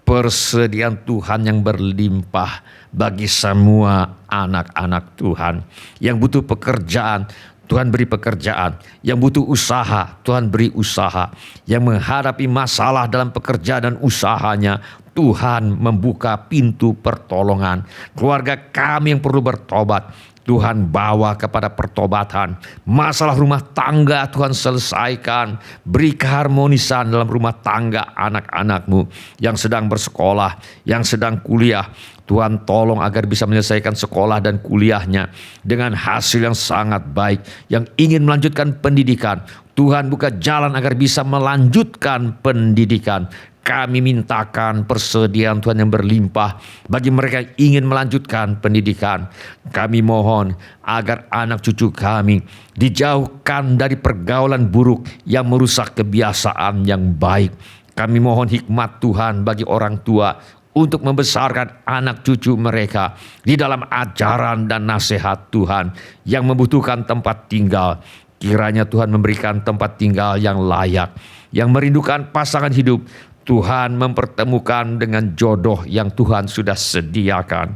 persediaan Tuhan yang berlimpah bagi semua anak-anak Tuhan yang butuh pekerjaan. Tuhan beri pekerjaan. Yang butuh usaha, Tuhan beri usaha. Yang menghadapi masalah dalam pekerjaan dan usahanya, Tuhan membuka pintu pertolongan. Keluarga kami yang perlu bertobat, Tuhan bawa kepada pertobatan. Masalah rumah tangga Tuhan selesaikan. Beri keharmonisan dalam rumah tangga anak-anak-Mu yang sedang bersekolah, yang sedang kuliah. Tuhan tolong agar bisa menyelesaikan sekolah dan kuliahnya dengan hasil yang sangat baik. Yang ingin melanjutkan pendidikan, Tuhan buka jalan agar bisa melanjutkan pendidikan. Kami mintakan persediaan Tuhan yang berlimpah bagi mereka yang ingin melanjutkan pendidikan. Kami mohon agar anak cucu kami dijauhkan dari pergaulan buruk yang merusak kebiasaan yang baik. Kami mohon hikmat Tuhan bagi orang tua untuk membesarkan anak cucu mereka di dalam ajaran dan nasihat Tuhan yang membutuhkan tempat tinggal. Kiranya Tuhan memberikan tempat tinggal yang layak, yang merindukan pasangan hidup. Tuhan mempertemukan dengan jodoh yang Tuhan sudah sediakan.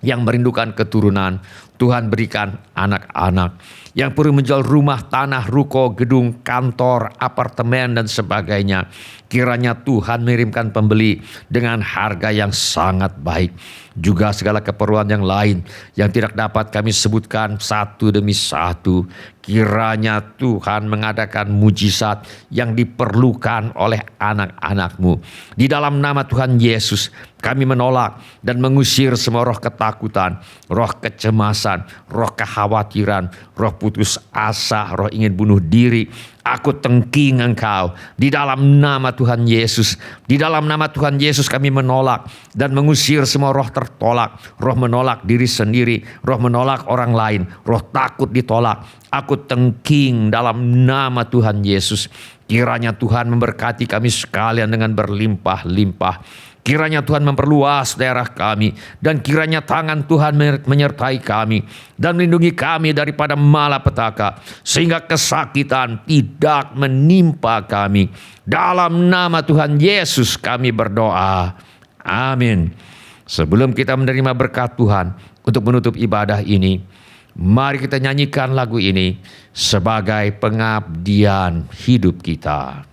yang merindukan keturunan. Tuhan berikan anak-anak yang perlu menjual rumah, tanah, ruko, gedung, kantor, apartemen dan sebagainya. Kiranya Tuhan mengirimkan pembeli dengan harga yang sangat baik. Juga segala keperluan yang lain yang tidak dapat kami sebutkan satu demi satu. Kiranya Tuhan mengadakan mujizat yang diperlukan oleh anak-anak-Mu. Di dalam nama Tuhan Yesus, kami menolak dan mengusir semua roh ketakutan, roh kecemasan, roh kekhawatiran, roh putus asa, roh ingin bunuh diri. Aku tengking engkau di dalam nama Tuhan Yesus. Di dalam nama Tuhan Yesus kami menolak dan mengusir semua roh tertolak. Roh menolak diri sendiri, roh menolak orang lain, roh takut ditolak. Aku tengking dalam nama Tuhan Yesus. Kiranya Tuhan memberkati kami sekalian dengan berlimpah-limpah. Kiranya Tuhan memperluas daerah kami, dan kiranya tangan Tuhan menyertai kami dan melindungi kami daripada malapetaka, sehingga kesakitan tidak menimpa kami. Dalam nama Tuhan Yesus kami berdoa. Amin. Sebelum kita menerima berkat Tuhan untuk menutup ibadah ini, mari kita nyanyikan lagu ini sebagai pengabdian hidup kita.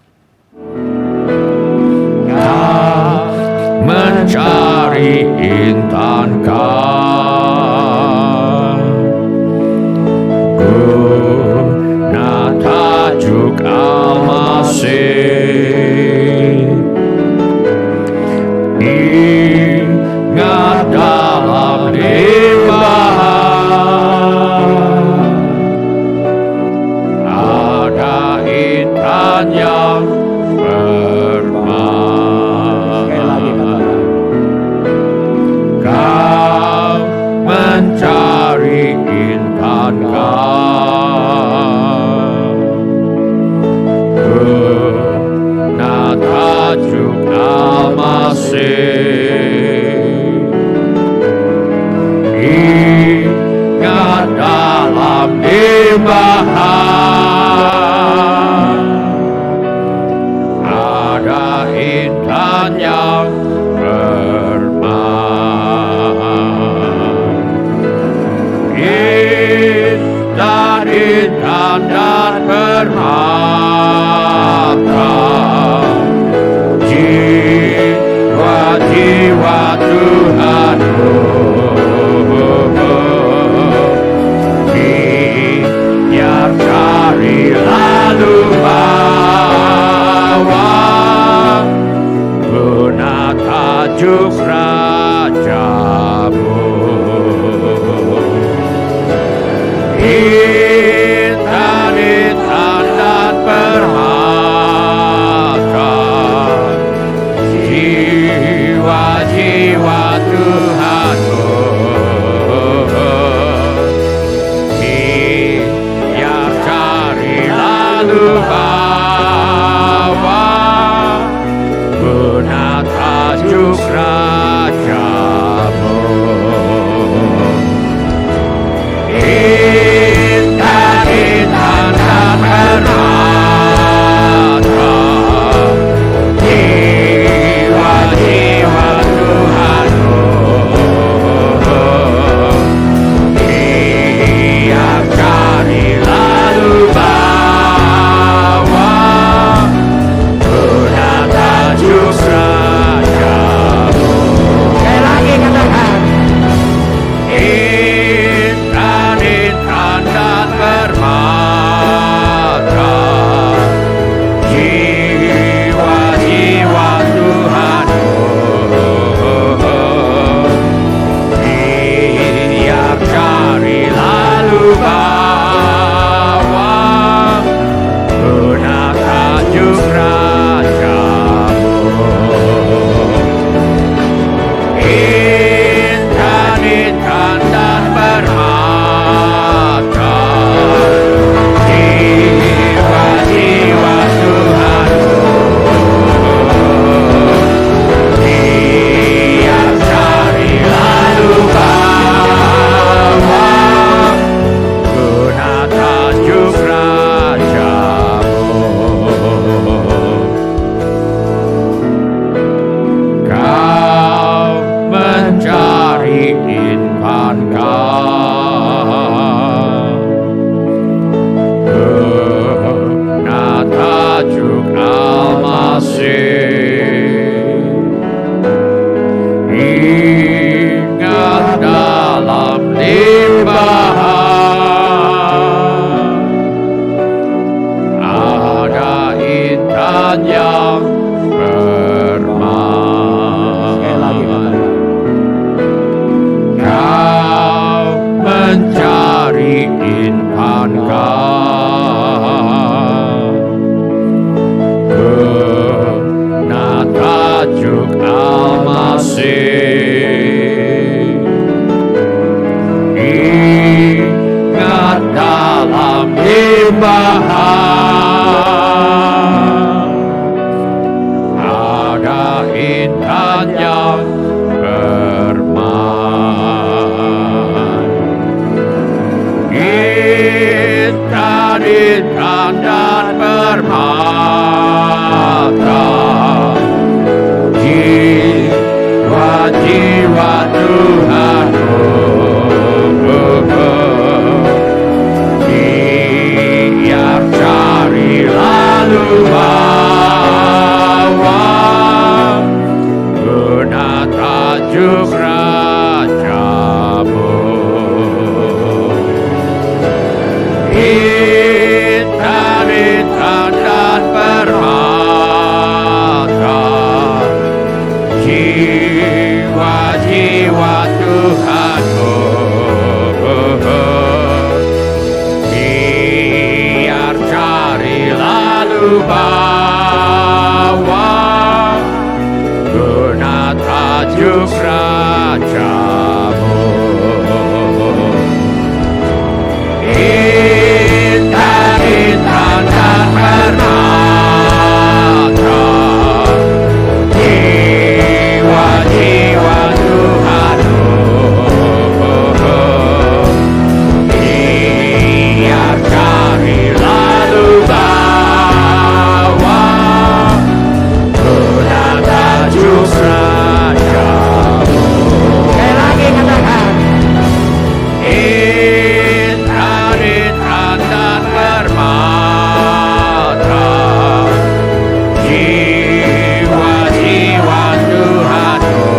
Mencari intan kau, guna tajuk Al-Masih. Ingat dalam limpahan ada intan yang mencari intan kau, guna tajuk Al-Masih. Ingat dalam limpahan ada intan yang intan dan permata, jiwa-jiwa Tuhan biar cari lalu bawa, guna tajuk Rajamu. Intan-intan dan permata, jiwa-jiwa Tuhanmu biar cari lalu bawa, guna tajuk Rajamu. mahal. Ada intan yang bermai, intan dan permata, jiwa-jiwa Tuhan, biar cari lalu bawa guna tajuk rajamu. Intan dan permata, jiwa-jiwa Tuhanmu, biar cari lalu bawa guna tajuk rajamu. Intan dan permata, jiwa-jiwa Tuhanmu, biar cari lalu bawa guna tajuk rajamu. Sekali lagi katakan, intan dan permata, jiwa-jiwa Tuhanmu,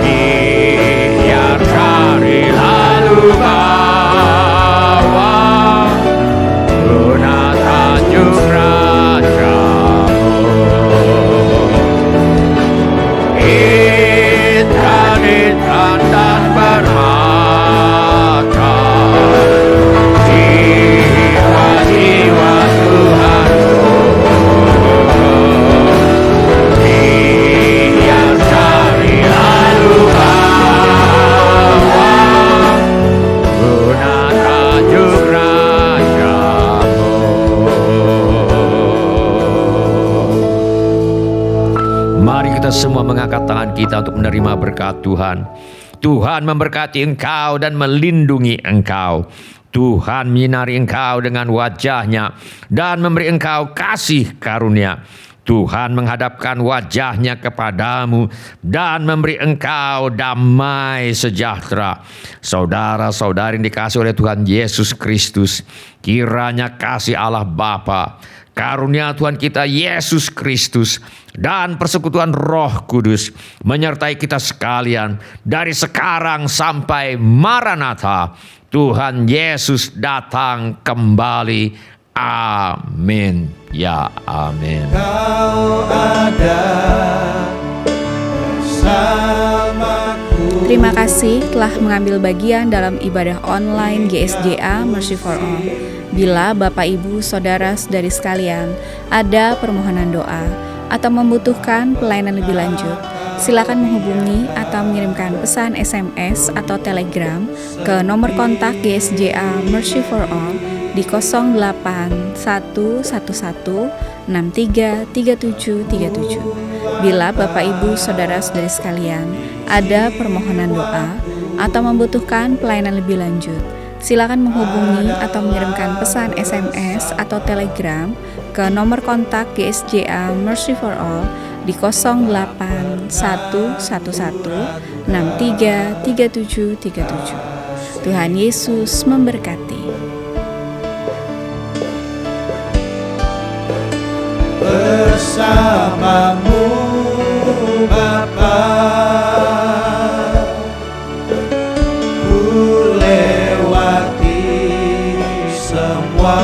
biar cari lalu bawa guna tajuk rajamu. Intan dan permata, jiwa-jiwa Tuhanmu, biar cari lalu bawa guna tajuk rajamu. Mari kita semua mengangkat tangan kita untuk menerima berkat Tuhan. Tuhan memberkati engkau dan melindungi engkau. Tuhan menyinari engkau dengan wajah-Nya dan memberi engkau kasih karunia. Tuhan menghadapkan wajah-Nya kepadamu dan memberi engkau damai sejahtera. Saudara-saudari yang dikasihi oleh Tuhan Yesus Kristus, kiranya kasih Allah Bapa, karunia Tuhan kita Yesus Kristus, dan persekutuan Roh Kudus menyertai kita sekalian dari sekarang sampai Maranatha, Tuhan Yesus datang kembali. Amin. Ya amin. Kau ada bersamaku. Terima kasih telah mengambil bagian dalam ibadah online GSJA Mercy for All. Bila Bapak Ibu Saudara Saudari sekalian ada permohonan doa atau membutuhkan pelayanan lebih lanjut, silakan menghubungi atau mengirimkan pesan SMS atau Telegram ke nomor kontak GSJA Mercy for All di 0811633737. Bila Bapak Ibu Saudara Saudari sekalian ada permohonan doa atau membutuhkan pelayanan lebih lanjut, silakan menghubungi atau mengirimkan pesan SMS atau Telegram ke nomor kontak GSJA Mercy for All di 0811633737. Tuhan Yesus memberkati. Bersamamu Bapa, ku lewati semua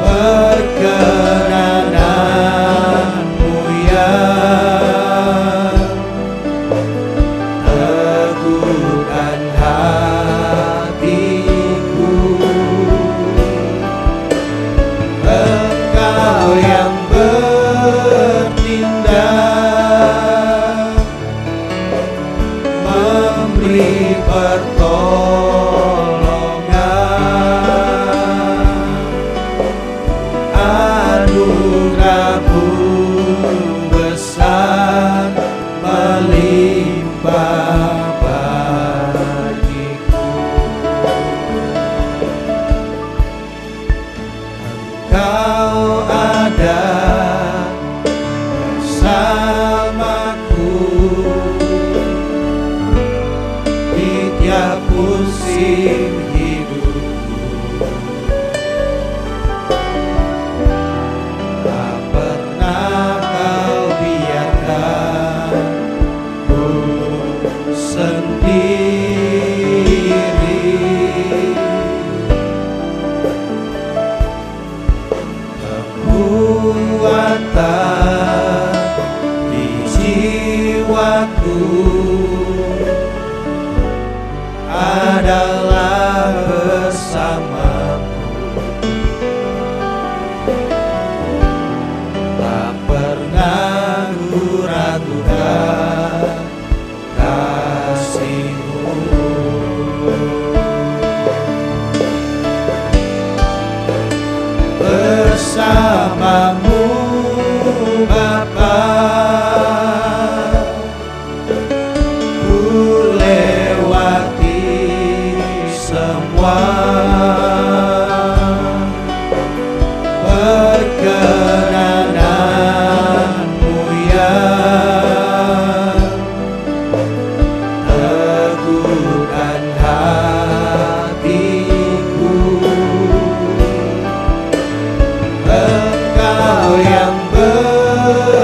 perkenananmu yang teguhkan hatiku. Engkau yang bertindak memberi pertolongan, anugerah-Mu besar melimpah bagiku. Engkau ada bersamaku di tiap musim hidupku. Tak pernah Kau biarkan ku sendiri. Kekuatan di jiwaku adalah bersamamu. Tak pernah ku ragukan kasih-Mu. Bersamamu Bapa, ku lewati semua perkenanan-Mu yang teguhkan hatiku. Engkau yang bertindak,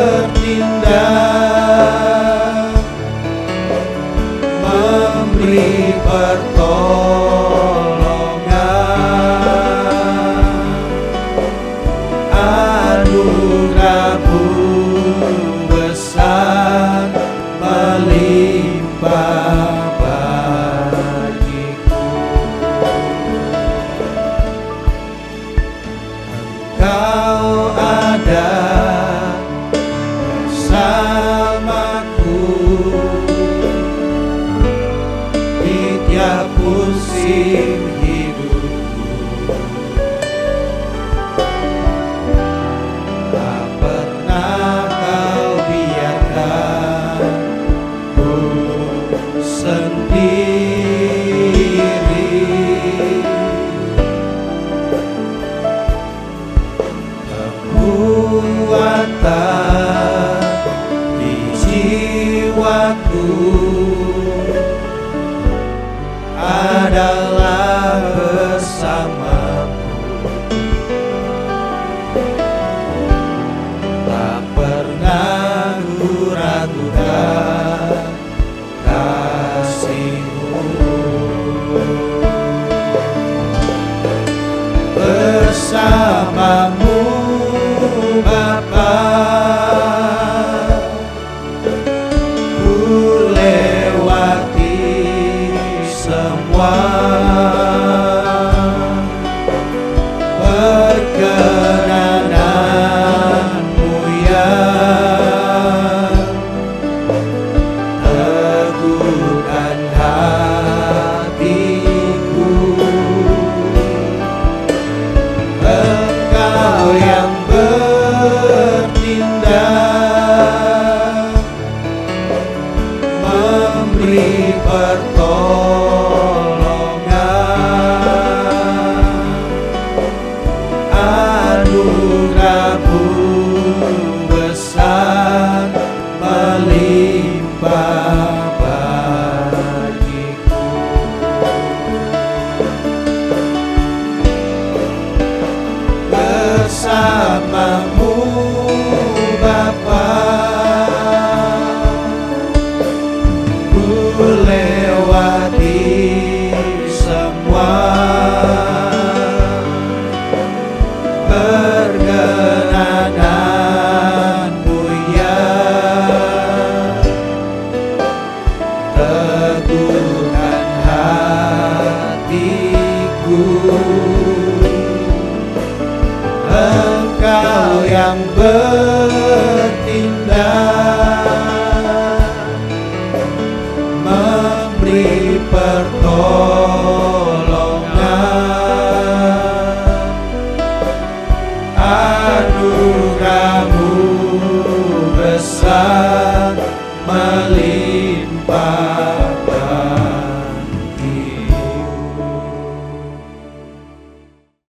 memberi pertolongan, anugerah-Mu besar melimpah bagiku. Engkau ada bersamaku di tiap musim hidupku. Tak pernah Kau biarkan ku sendiri. Kekuatan di jiwaku adalah bersamamu. Tak pernah ku ragukan kasih-Mu. Bersamamu Bapa, ku lewati semua perkenanan-Mu yang teguhkan hatiku. Engkau yang bertindak, memberi pertolongan, anugerah-Mu besar melimpah bagiku. Bersamamu Bapa, ku lewati semua perkenanan-Mu yang teguhkan hatiku. Engkau yang bertindak, memberi melimpah.